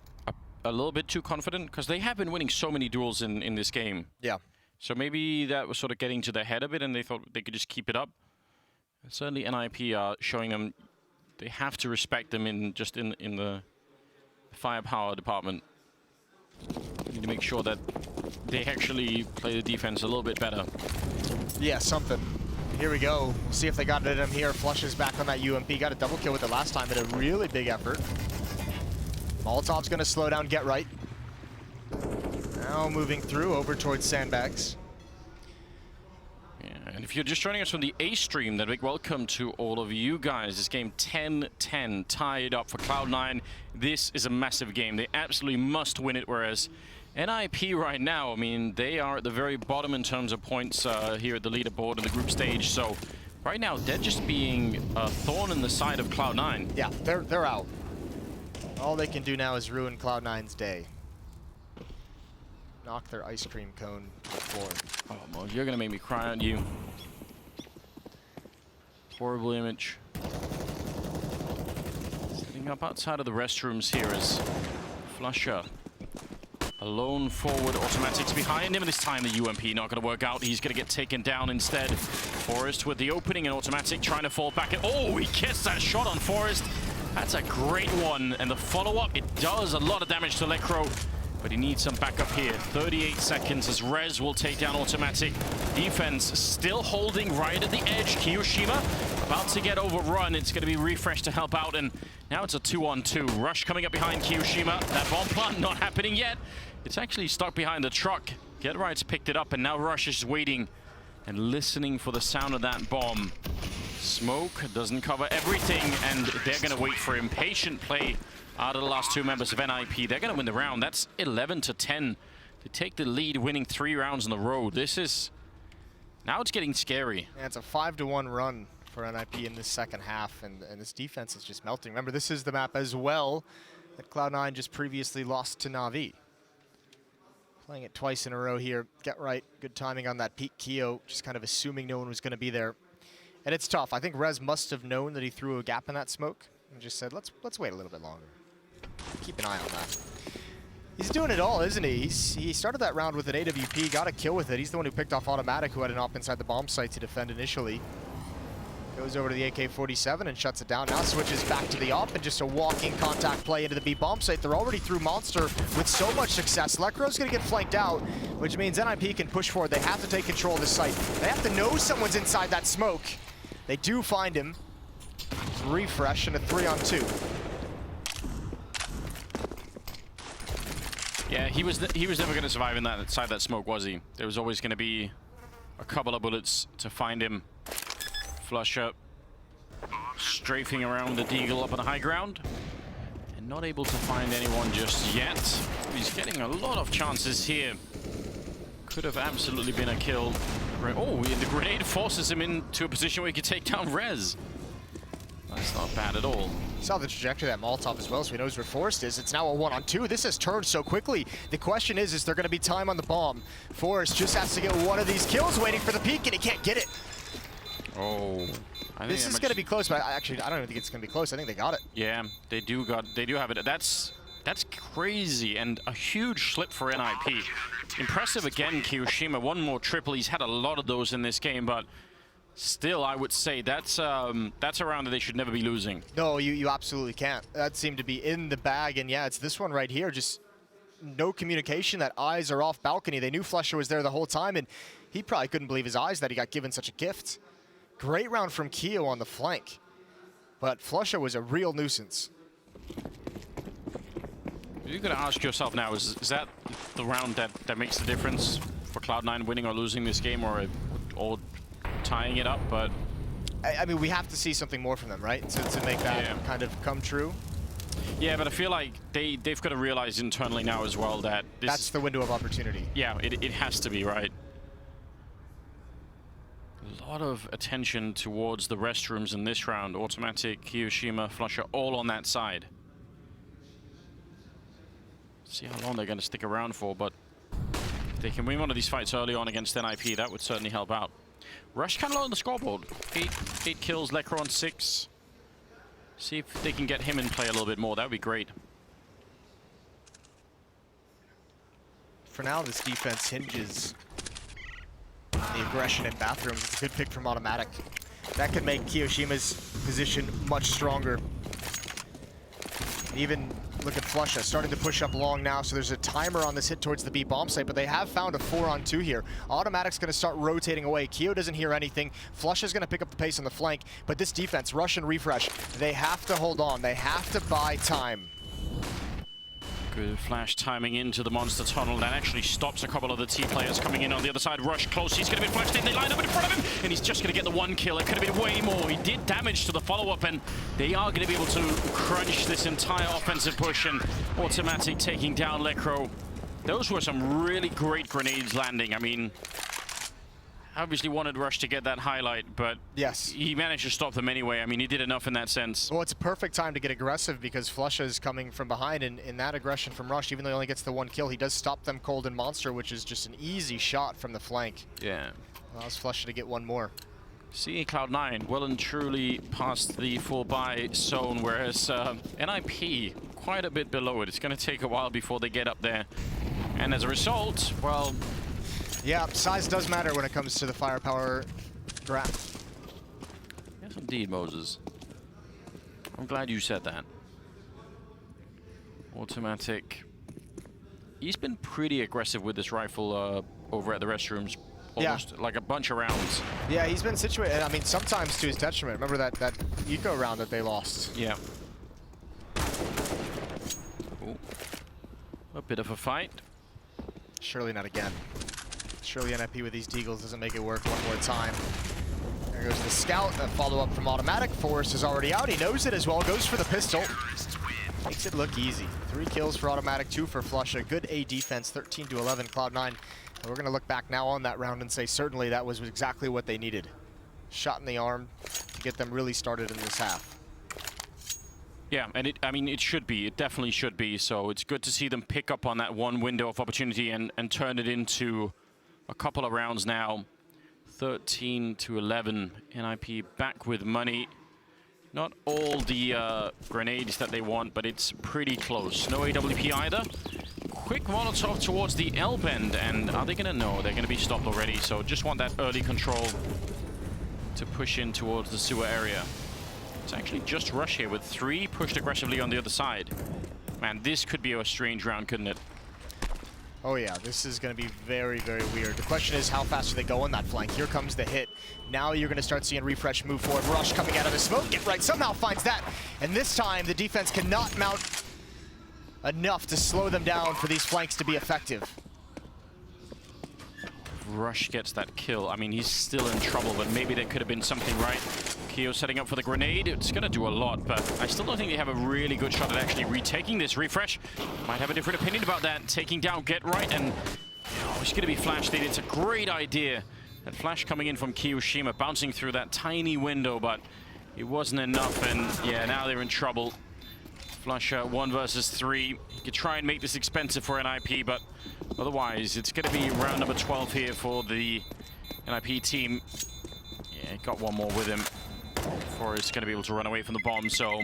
a little bit too confident because they have been winning so many duels in this game. Yeah. So maybe that was sort of getting to their head a bit and they thought they could just keep it up. Certainly NiP are showing them they have to respect them in the firepower department. They need to make sure that they actually play the defense a little bit better. Yeah, something. Here we go. We'll see if they got it in him here. Flushes back on that UMP. Got a double kill with it last time in a really big effort. Molotov's going to slow down Get Right. Now moving through over towards sandbags. Yeah, and if you're just joining us from the A stream, then big welcome to all of you guys. This game 10-10 tied up for Cloud9. This is a massive game. They absolutely must win it, whereas NiP right now, I mean, they are at the very bottom in terms of points here at the leaderboard in the group stage. So right now, they're just being a thorn in the side of Cloud9. Yeah, they're out. All they can do now is ruin Cloud9's day. Knock their ice cream cone to the floor. Oh, well, you're gonna make me cry, aren't you? Horrible image. Setting up outside of the restrooms here is Flusher. Alone forward, automatics behind him, and this time the UMP not gonna work out. He's gonna get taken down instead. Forrest with the opening and automatic trying to fall back. Oh, he gets that shot on Forrest. That's a great one, and the follow-up, it does a lot of damage to Lekro. But he needs some backup here. 38 seconds as Rez will take down automatic. Defense still holding right at the edge. Kiyoshima about to get overrun. It's going to be refresh to help out, and now it's a 2-on-2. Rush coming up behind Kiyoshima. That bomb plant not happening yet. It's actually stuck behind the truck. Get Right's picked it up, and now Rush is waiting and listening for the sound of that bomb. Smoke doesn't cover everything, and they're going to wait for him. Patient play out of the last two members of NiP. They're going to win the round. That's 11-10. They take the lead, winning 3 rounds in a row. This is... Now it's getting scary. Yeah, it's a 5-1 run for NiP in this second half, and this defense is just melting. Remember, this is the map as well that Cloud9 just previously lost to Na'Vi. Playing it twice in a row here. Get right. Good timing on that peak. Keo just kind of assuming no one was going to be there. And it's tough. I think Rez must have known that he threw a gap in that smoke and just said, let's wait a little bit longer. Keep an eye on that. He's doing it all, isn't he? He started that round with an AWP, got a kill with it. He's the one who picked off Automatic, who had an op inside the bomb site to defend initially. Goes over to the AK-47 and shuts it down. Now switches back to the op and just a walking contact play into the B bomb site. They're already through Monster with so much success. Lekro's going to get flanked out, which means NiP can push forward. They have to take control of the site. They have to know someone's inside that smoke. They do find him. Refresh and a 3-on-2. Yeah, he was never going to survive inside that smoke, was he? There was always going to be a couple of bullets to find him. Flusher strafing around the Deagle up on the high ground. And not able to find anyone just yet. He's getting a lot of chances here. Could have absolutely been a kill. Oh, the grenade forces him into a position where he can take down Rez. That's not bad at all. Saw the trajectory of that Molotov as well, so he knows where Forrest is. It's now a 1-on-2. This has turned so quickly. The question is there going to be time on the bomb? Forrest just has to get one of these kills, waiting for the peek, and he can't get it. Oh, this is going to be close, but I don't even think it's going to be close. I think they got it. Yeah, they do have it. That's crazy, and a huge slip for NiP. Impressive again, Kiyoshima. One more triple. He's had a lot of those in this game, but still, I would say that's a round that they should never be losing. No, you absolutely can't. That seemed to be in the bag, and yeah, it's this one right here. Just no communication. That eyes are off balcony. They knew Flusher was there the whole time, and he probably couldn't believe his eyes that he got given such a gift. Great round from Keo on the flank, but Flusher was a real nuisance. You're going to ask yourself now, is that the round that makes the difference for Cloud9 winning or losing this game, or tying it up? But I mean, we have to see something more from them, right? To make that kind of come true. Yeah, but I feel like they've got to realize internally now as well that that's the window of opportunity. Yeah, it has to be, right? A lot of attention towards the restrooms in this round. Automatic, Kiyoshima, Flusher, all on that side. See how long they're going to stick around for, but if they can win one of these fights early on against NiP, that would certainly help out. Rush kind of low on the scoreboard. 8 kills, Lekro on 6. See if they can get him in play a little bit more. That would be great. For now, this defense hinges on the aggression in bathrooms. It's a good pick from Automatic. That could make Kiyoshima's position much stronger. Even look at Flusha starting to push up long now, so there's a timer on this hit towards the B bomb site, but they have found a 4-on-2 here. Automatic's going to start rotating away. Keo doesn't hear anything. Flusha's going to pick up the pace on the flank, but this defense, rush and refresh, they have to hold on. They have to buy time. Good flash timing into the monster tunnel. That actually stops a couple of the T players coming in on the other side. Rush close. He's going to be flashed in. They line up in front of him. And he's just going to get the one kill. It could have been way more. He did damage to the follow-up. And they are going to be able to crunch this entire offensive push. And Automatic taking down Lekro. Those were some really great grenades landing. I mean, obviously wanted Rush to get that highlight, but yes, he managed to stop them anyway. I mean, he did enough in that sense. Well, it's a perfect time to get aggressive because Flusha is coming from behind, and in that aggression from Rush, even though he only gets the one kill, he does stop them cold and Monster, which is just an easy shot from the flank. Yeah. Allows Flusha to get one more. See Cloud9 well and truly past the full buy zone, whereas NiP quite a bit below it. It's going to take a while before they get up there. And as a result, well... Yeah, size does matter when it comes to the firepower graph. Yes, indeed, Moses. I'm glad you said that. Automatic. He's been pretty aggressive with this rifle over at the restrooms. Almost like a bunch of rounds. Yeah, he's been situated, I mean, sometimes to his detriment. Remember that eco round that they lost? Yeah. Ooh. A bit of a fight. Surely not again. Surely NiP with these deagles doesn't make it work one more time. There goes the scout, a follow-up from Automatic. Forrest is already out, he knows it as well, goes for the pistol. Makes it look easy. 3 kills for Automatic, 2 for Flusha. Good A defense, 13 to 11, Cloud9. And we're gonna look back now on that round and say certainly that was exactly what they needed. Shot in the arm to get them really started in this half. Yeah, and I mean, it should be. It definitely should be. So it's good to see them pick up on that one window of opportunity and turn it into a couple of rounds now. 13 to 11. NiP back with money. Not all the grenades that they want, but it's pretty close. No AWP either. Quick Molotov towards the L-bend, and are they going to know? They're going to be stopped already, so just want that early control to push in towards the sewer area. It's actually just Rush here with 3 pushed aggressively on the other side. Man, this could be a strange round, couldn't it? Oh yeah, this is going to be very, very weird. The question is, how fast do they go on that flank? Here comes the hit. Now you're going to start seeing Refresh move forward. Rush coming out of the smoke. Get right, somehow finds that. And this time, the defense cannot mount enough to slow them down for these flanks to be effective. Rush gets that kill. I mean, he's still in trouble, but maybe there could have been something right. Keo setting up for the grenade. It's going to do a lot, but I still don't think they have a really good shot at actually retaking this. Refresh might have a different opinion about that. Taking down Get Right, and it's going to be flashed in. It's a great idea. That flash coming in from Kiyoshima, bouncing through that tiny window, but it wasn't enough, and yeah, now they're in trouble. Flusha 1 versus 3. He could try and make this expensive for NiP, but otherwise, it's going to be round number 12 here for the NiP team. Yeah, got one more with him before he's going to be able to run away from the bomb. So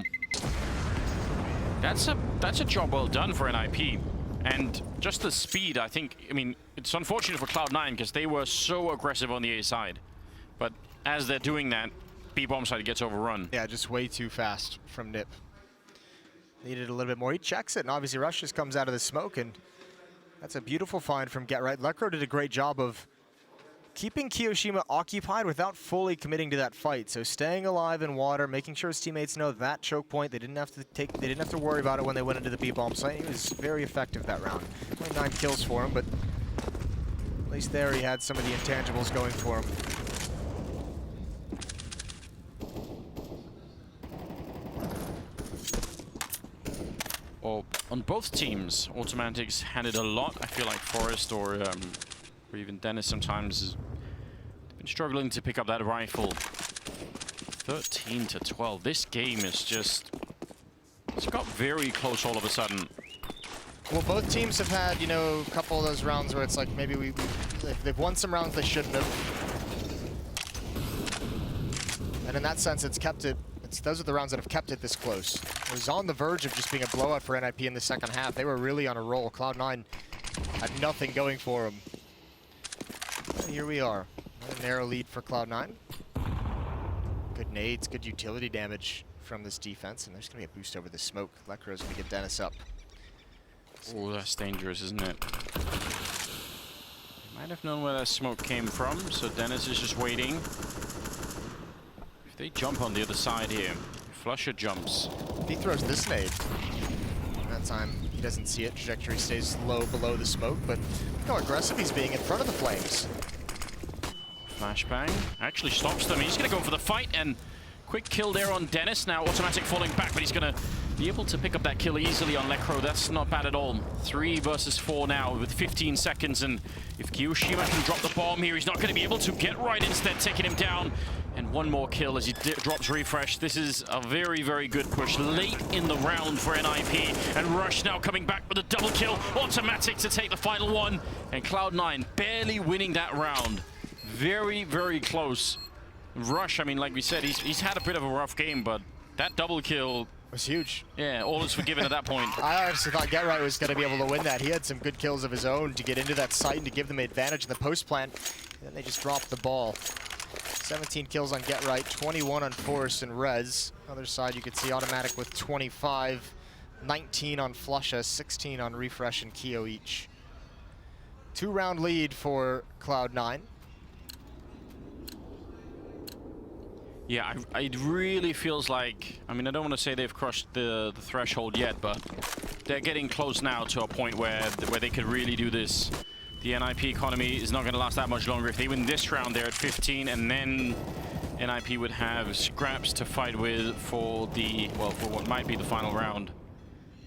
that's a job well done for NiP. And just the speed, I think, I mean, it's unfortunate for Cloud9 because they were so aggressive on the A side. But as they're doing that, B bomb side gets overrun. Yeah, just way too fast from NiP. Needed a little bit more. He checks it, and obviously Rush just comes out of the smoke, and that's a beautiful find from Get Right. Lekro did a great job of keeping Kiyoshima occupied without fully committing to that fight. So staying alive in water, making sure his teammates know that choke point. They didn't have to worry about it when they went into the B-bomb site. He was very effective that round. Only 9 kills for him, but at least there he had some of the intangibles going for him. Well, on both teams, Automatics handed a lot. I feel like Forrest or even Dennis sometimes has been struggling to pick up that rifle. 13 to 12. This game is just... it's got very close all of a sudden. Well, both teams have had, you know, a couple of those rounds where it's like maybe they've won some rounds they shouldn't have. And in that sense, it's kept it. Those are the rounds that have kept it this close. It was on the verge of just being a blowout for NiP in the second half. They were really on a roll. Cloud9 had nothing going for them. And here we are. A narrow lead for Cloud9. Good nades, good utility damage from this defense. And there's going to be a boost over the smoke. Lekro's going to get Dennis up. Oh, that's dangerous, isn't it? Might have known where that smoke came from, so Dennis is just waiting. They jump on the other side here. Flusha jumps. He throws this nade. That time, He doesn't see it. Trajectory stays low below the smoke, but look how aggressive he's being in front of the flames. Flashbang actually stops them. He's going to go for the fight, and quick kill there on Dennis. Now automatic falling back, but he's going to be able to pick up that kill easily on Lekro. That's not bad at all. 3 versus 4 now with 15 seconds, and if Kiyoshima can drop the bomb here, he's not going to be able to. Get right instead, taking him down. And one more kill as he drops refresh. This is a very, very good push late in the round for NiP. And Rush now coming back with a double kill. Automatic to take the final one. And Cloud9 barely winning that round. Very, very close. Rush, I mean, like we said, he's had a bit of a rough game, but that double kill was huge. Yeah, all is forgiven at that point. I honestly thought GetRight was going to be able to win that. He had some good kills of his own to get into that site and to give them advantage in the post plant. And then they just dropped the ball. 17 kills on GetRight, 21 on Forrest and Rez. Other side, you can see Automatic with 25, 19 on Flusha, 16 on Refresh and Keo each. 2-round lead for Cloud9. Yeah, it really feels like, I mean, I don't want to say they've crushed the threshold yet, but they're getting close now to a point where they could really do this. The NiP economy is not going to last that much longer. If they win this round, they're at 15, and then NiP would have scraps to fight with for the, well, for what might be the final round.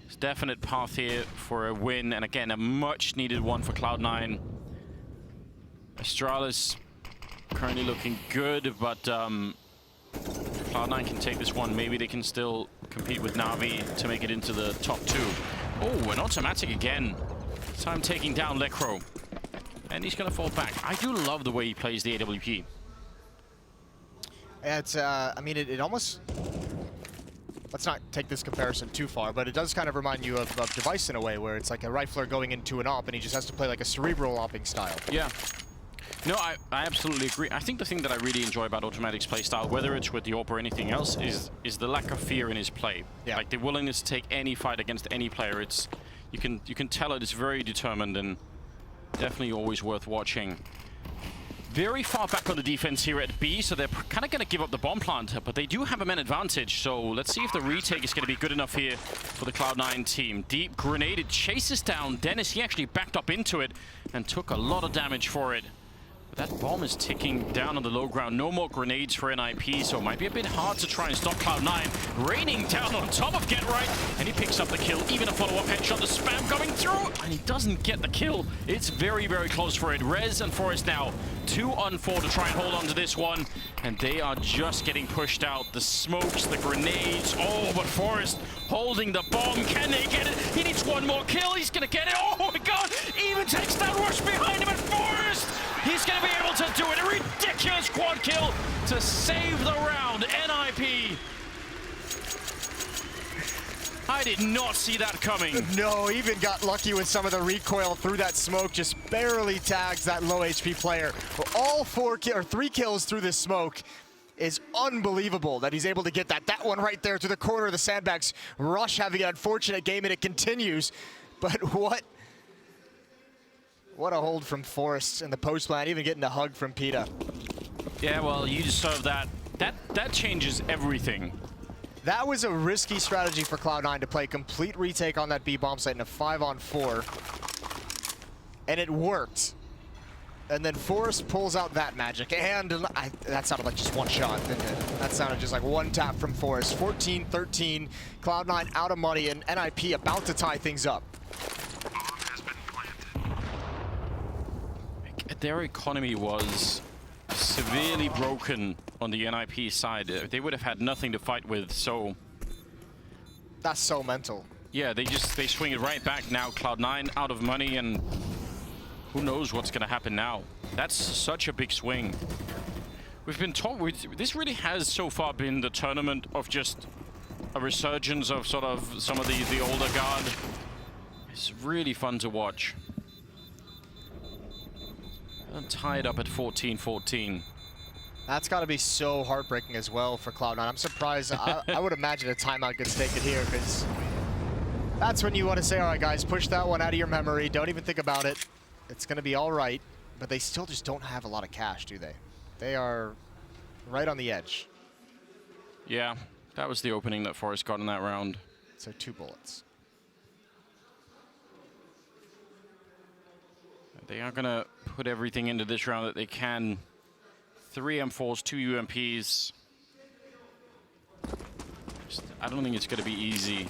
It's a definite path here for a win, and again, a much-needed one for Cloud9. Astralis currently looking good, but Cloud9 can take this one. Maybe they can still compete with Na'Vi to make it into the top 2. Oh, an automatic again. This time taking down Lekro. And he's going to fall back. I do love the way he plays the AWP. It's, I mean, it almost... Let's not take this comparison too far, but it does kind of remind you of Device in a way, where it's like a rifler going into an op, and he just has to play like a cerebral opping style. Yeah. No, I absolutely agree. I think the thing that I really enjoy about Automatic's playstyle, whether it's with the AWP or anything else, is the lack of fear in his play. Yeah. Like the willingness to take any fight against any player. It's you can tell it is very determined and definitely always worth watching. Very far back on the defense here at B, so they're kind of going to give up the bomb plant, but they do have a man advantage, so let's see if the retake is going to be good enough here for the Cloud9 team. Deep grenade, it chases down Dennis. He actually backed up into it and took a lot of damage for it. But that bomb is ticking down on the low ground. No more grenades for NiP, so it might be a bit hard to try and stop Cloud9. Raining down on top of GetRight, and he picks up the kill. Even a follow-up headshot, the spam coming through, and he doesn't get the kill. It's very, very close for it. Rez and Forrest now 2 on 4 to try and hold on to this one, and they are just getting pushed out. The smokes, the grenades, oh, but Forrest holding the bomb. Can they get it? He needs one more kill. He's gonna get it. Oh my God! Even takes that rush behind him, and Forrest, he's gonna be able to do it. A ridiculous quad kill to save the round. NiP. I did not see that coming. No, even got lucky with some of the recoil through that smoke. Just barely tags that low HP player. But all 3 kills through this smoke is unbelievable that he's able to get that. That one right there to the corner of the sandbags. Rush having an unfortunate game, and it continues. But what a hold from Forrest in the post plant, even getting a hug from Peta. Yeah, well, you deserve that. That changes everything. That was a risky strategy for Cloud9 to play complete retake on that B bomb site in a 5-on-4. And it worked. And then Forrest pulls out that magic, and that sounded like just one shot, didn't it? That sounded just like one tap from Forrest. 14-13, Cloud9 out of money, and NiP about to tie things up. Their economy was severely broken on the NiP side. They would have had nothing to fight with, so... That's so mental. Yeah, they swing it right back now. Cloud9 out of money, and who knows what's going to happen now. That's such a big swing. We've been told, this really has so far been the tournament of just a resurgence of sort of some of the older guard. It's really fun to watch. And tied up at 14-14. That's got to be so heartbreaking as well for Cloud9. I'm surprised. I would imagine a timeout gets taken here, because that's when you want to say, all right, guys, push that one out of your memory. Don't even think about it. It's going to be all right. But they still just don't have a lot of cash, do they? They are right on the edge. Yeah, that was the opening that Forrest got in that round. So 2 bullets. They are going to put everything into this round that they can. 3 M4s, 2 UMPs. I don't think it's going to be easy.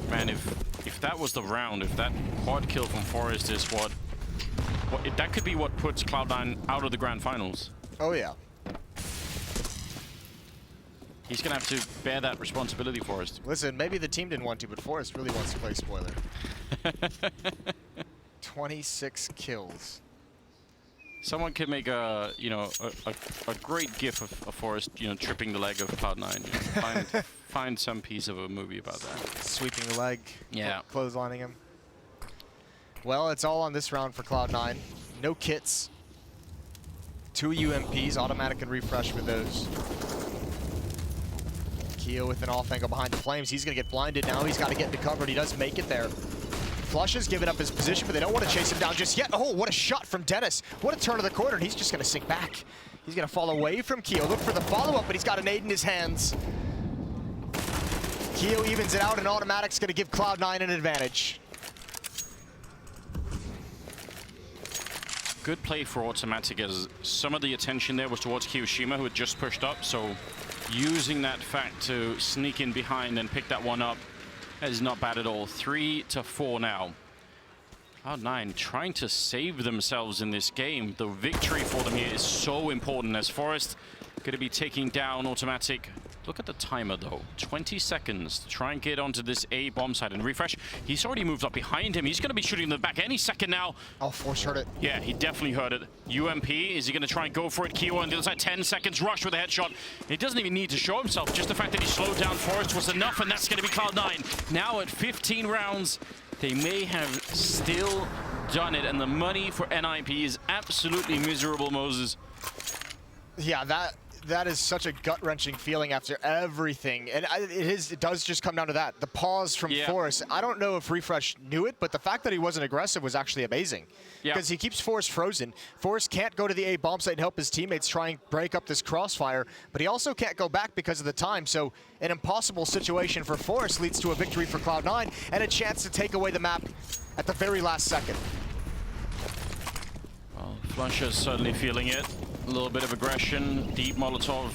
Man, if that was the round, if that quad kill from Forest is what that could be what puts Cloud9 out of the grand finals. Oh, yeah. He's going to have to bear that responsibility, Forest. Listen, maybe the team didn't want to, but Forest really wants to play spoiler. 26 kills. Someone could make a great gif of Forest, tripping the leg of Cloud9. Find some piece of a movie about that. Sweeping the leg. Yeah. Clotheslining him. Well, it's all on this round for Cloud9. No kits. 2 UMPs, automatic and refresh with those. Keo with an off angle behind the flames. He's going to get blinded now. He's got to get into cover, and he does make it there. Flush has given up his position, but they don't want to chase him down just yet. Oh, what a shot from Dennis. What a turn of the corner, and he's just going to sink back. He's going to fall away from Keo. Look for the follow-up, but he's got a nade in his hands. Keo evens it out, and automatic's going to give Cloud9 an advantage. Good play for Automatic, as some of the attention there was towards Kiyoshima, who had just pushed up, so using that fact to sneak in behind and pick that one up is not bad at all. 3-4 now. Cloud9 trying to save themselves in this game. The victory for them here is so important, as Forest going to be taking down Automatic. Look at the timer, though. 20 seconds to try and get onto this A bomb site and refresh. He's already moved up behind him. He's going to be shooting the back any second now. Oh, Force heard it. Yeah, he definitely heard it. UMP, is he going to try and go for it? Keo on the other side, 10 seconds, rush with a headshot. He doesn't even need to show himself. Just the fact that he slowed down Forest was enough, and that's going to be Cloud9. Now at 15 rounds, they may have still done it, and the money for NiP is absolutely miserable, Moses. Yeah, that is such a gut-wrenching feeling after everything. And it does just come down to that. The pause from Forrest. I don't know if Refresh knew it, but the fact that he wasn't aggressive was actually amazing. Because he keeps Forrest frozen. Forrest can't go to the A bomb site and help his teammates try and break up this crossfire, but he also can't go back because of the time. So an impossible situation for Forrest leads to a victory for Cloud9 and a chance to take away the map at the very last second. Well, Flusher's certainly feeling it. A little bit of aggression, deep Molotov,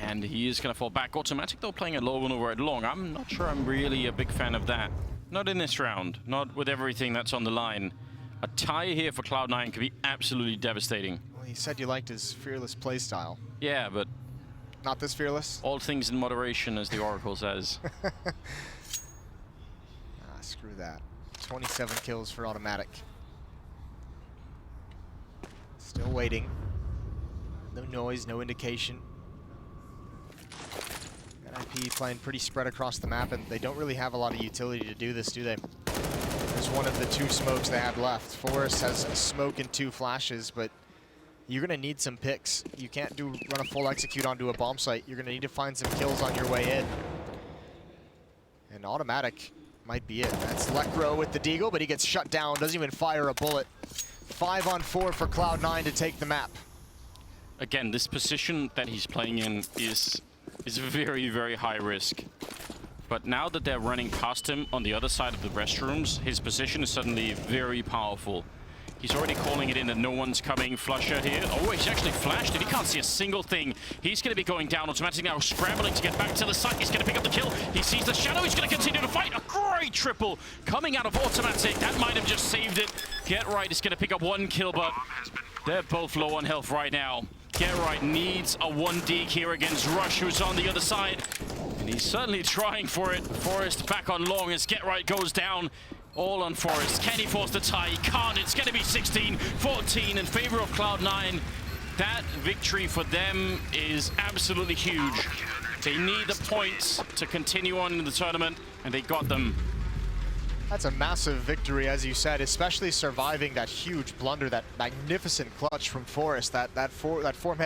and he is going to fall back. Automatic, though, playing it low and over it long. I'm not sure I'm really a big fan of that. Not in this round, not with everything that's on the line. A tie here for Cloud9 could be absolutely devastating. Well, he said you liked his fearless playstyle. Yeah, but... not this fearless? All things in moderation, as the Oracle says. Screw that. 27 kills for Automatic. Still waiting. No noise, no indication. NiP playing pretty spread across the map, and they don't really have a lot of utility to do this, do they? There's one of the 2 smokes they have left. Forrest has a smoke and 2 flashes, but you're going to need some picks. You can't run a full execute onto a bomb site. You're going to need to find some kills on your way in. And Automatic might be it. That's Lekro with the deagle, but he gets shut down, doesn't even fire a bullet. 5-on-4 for Cloud9 to take the map. Again, this position that he's playing in is very, very high risk. But now that they're running past him on the other side of the restrooms, his position is suddenly very powerful. He's already calling it in that no one's coming. Flusher here. Oh, he's actually flashed it. He can't see a single thing. He's going to be going down. Automatic now scrambling to get back to the site. He's going to pick up the kill. He sees the shadow. He's going to continue to fight. A great triple coming out of Automatic. That might have just saved it. Get Right is going to pick up 1 kill, but they're both low on health right now. Get Right needs a 1D here against Rush, who's on the other side. And he's certainly trying for it. Forrest back on long as Get Right goes down. All on Forrest. Can he force the tie? He can't. It's going to be 16-14 in favor of Cloud9. That victory for them is absolutely huge. They need the points to continue on in the tournament, and they got them. That's a massive victory, as you said, especially surviving that huge blunder, that magnificent clutch from Forrest, that form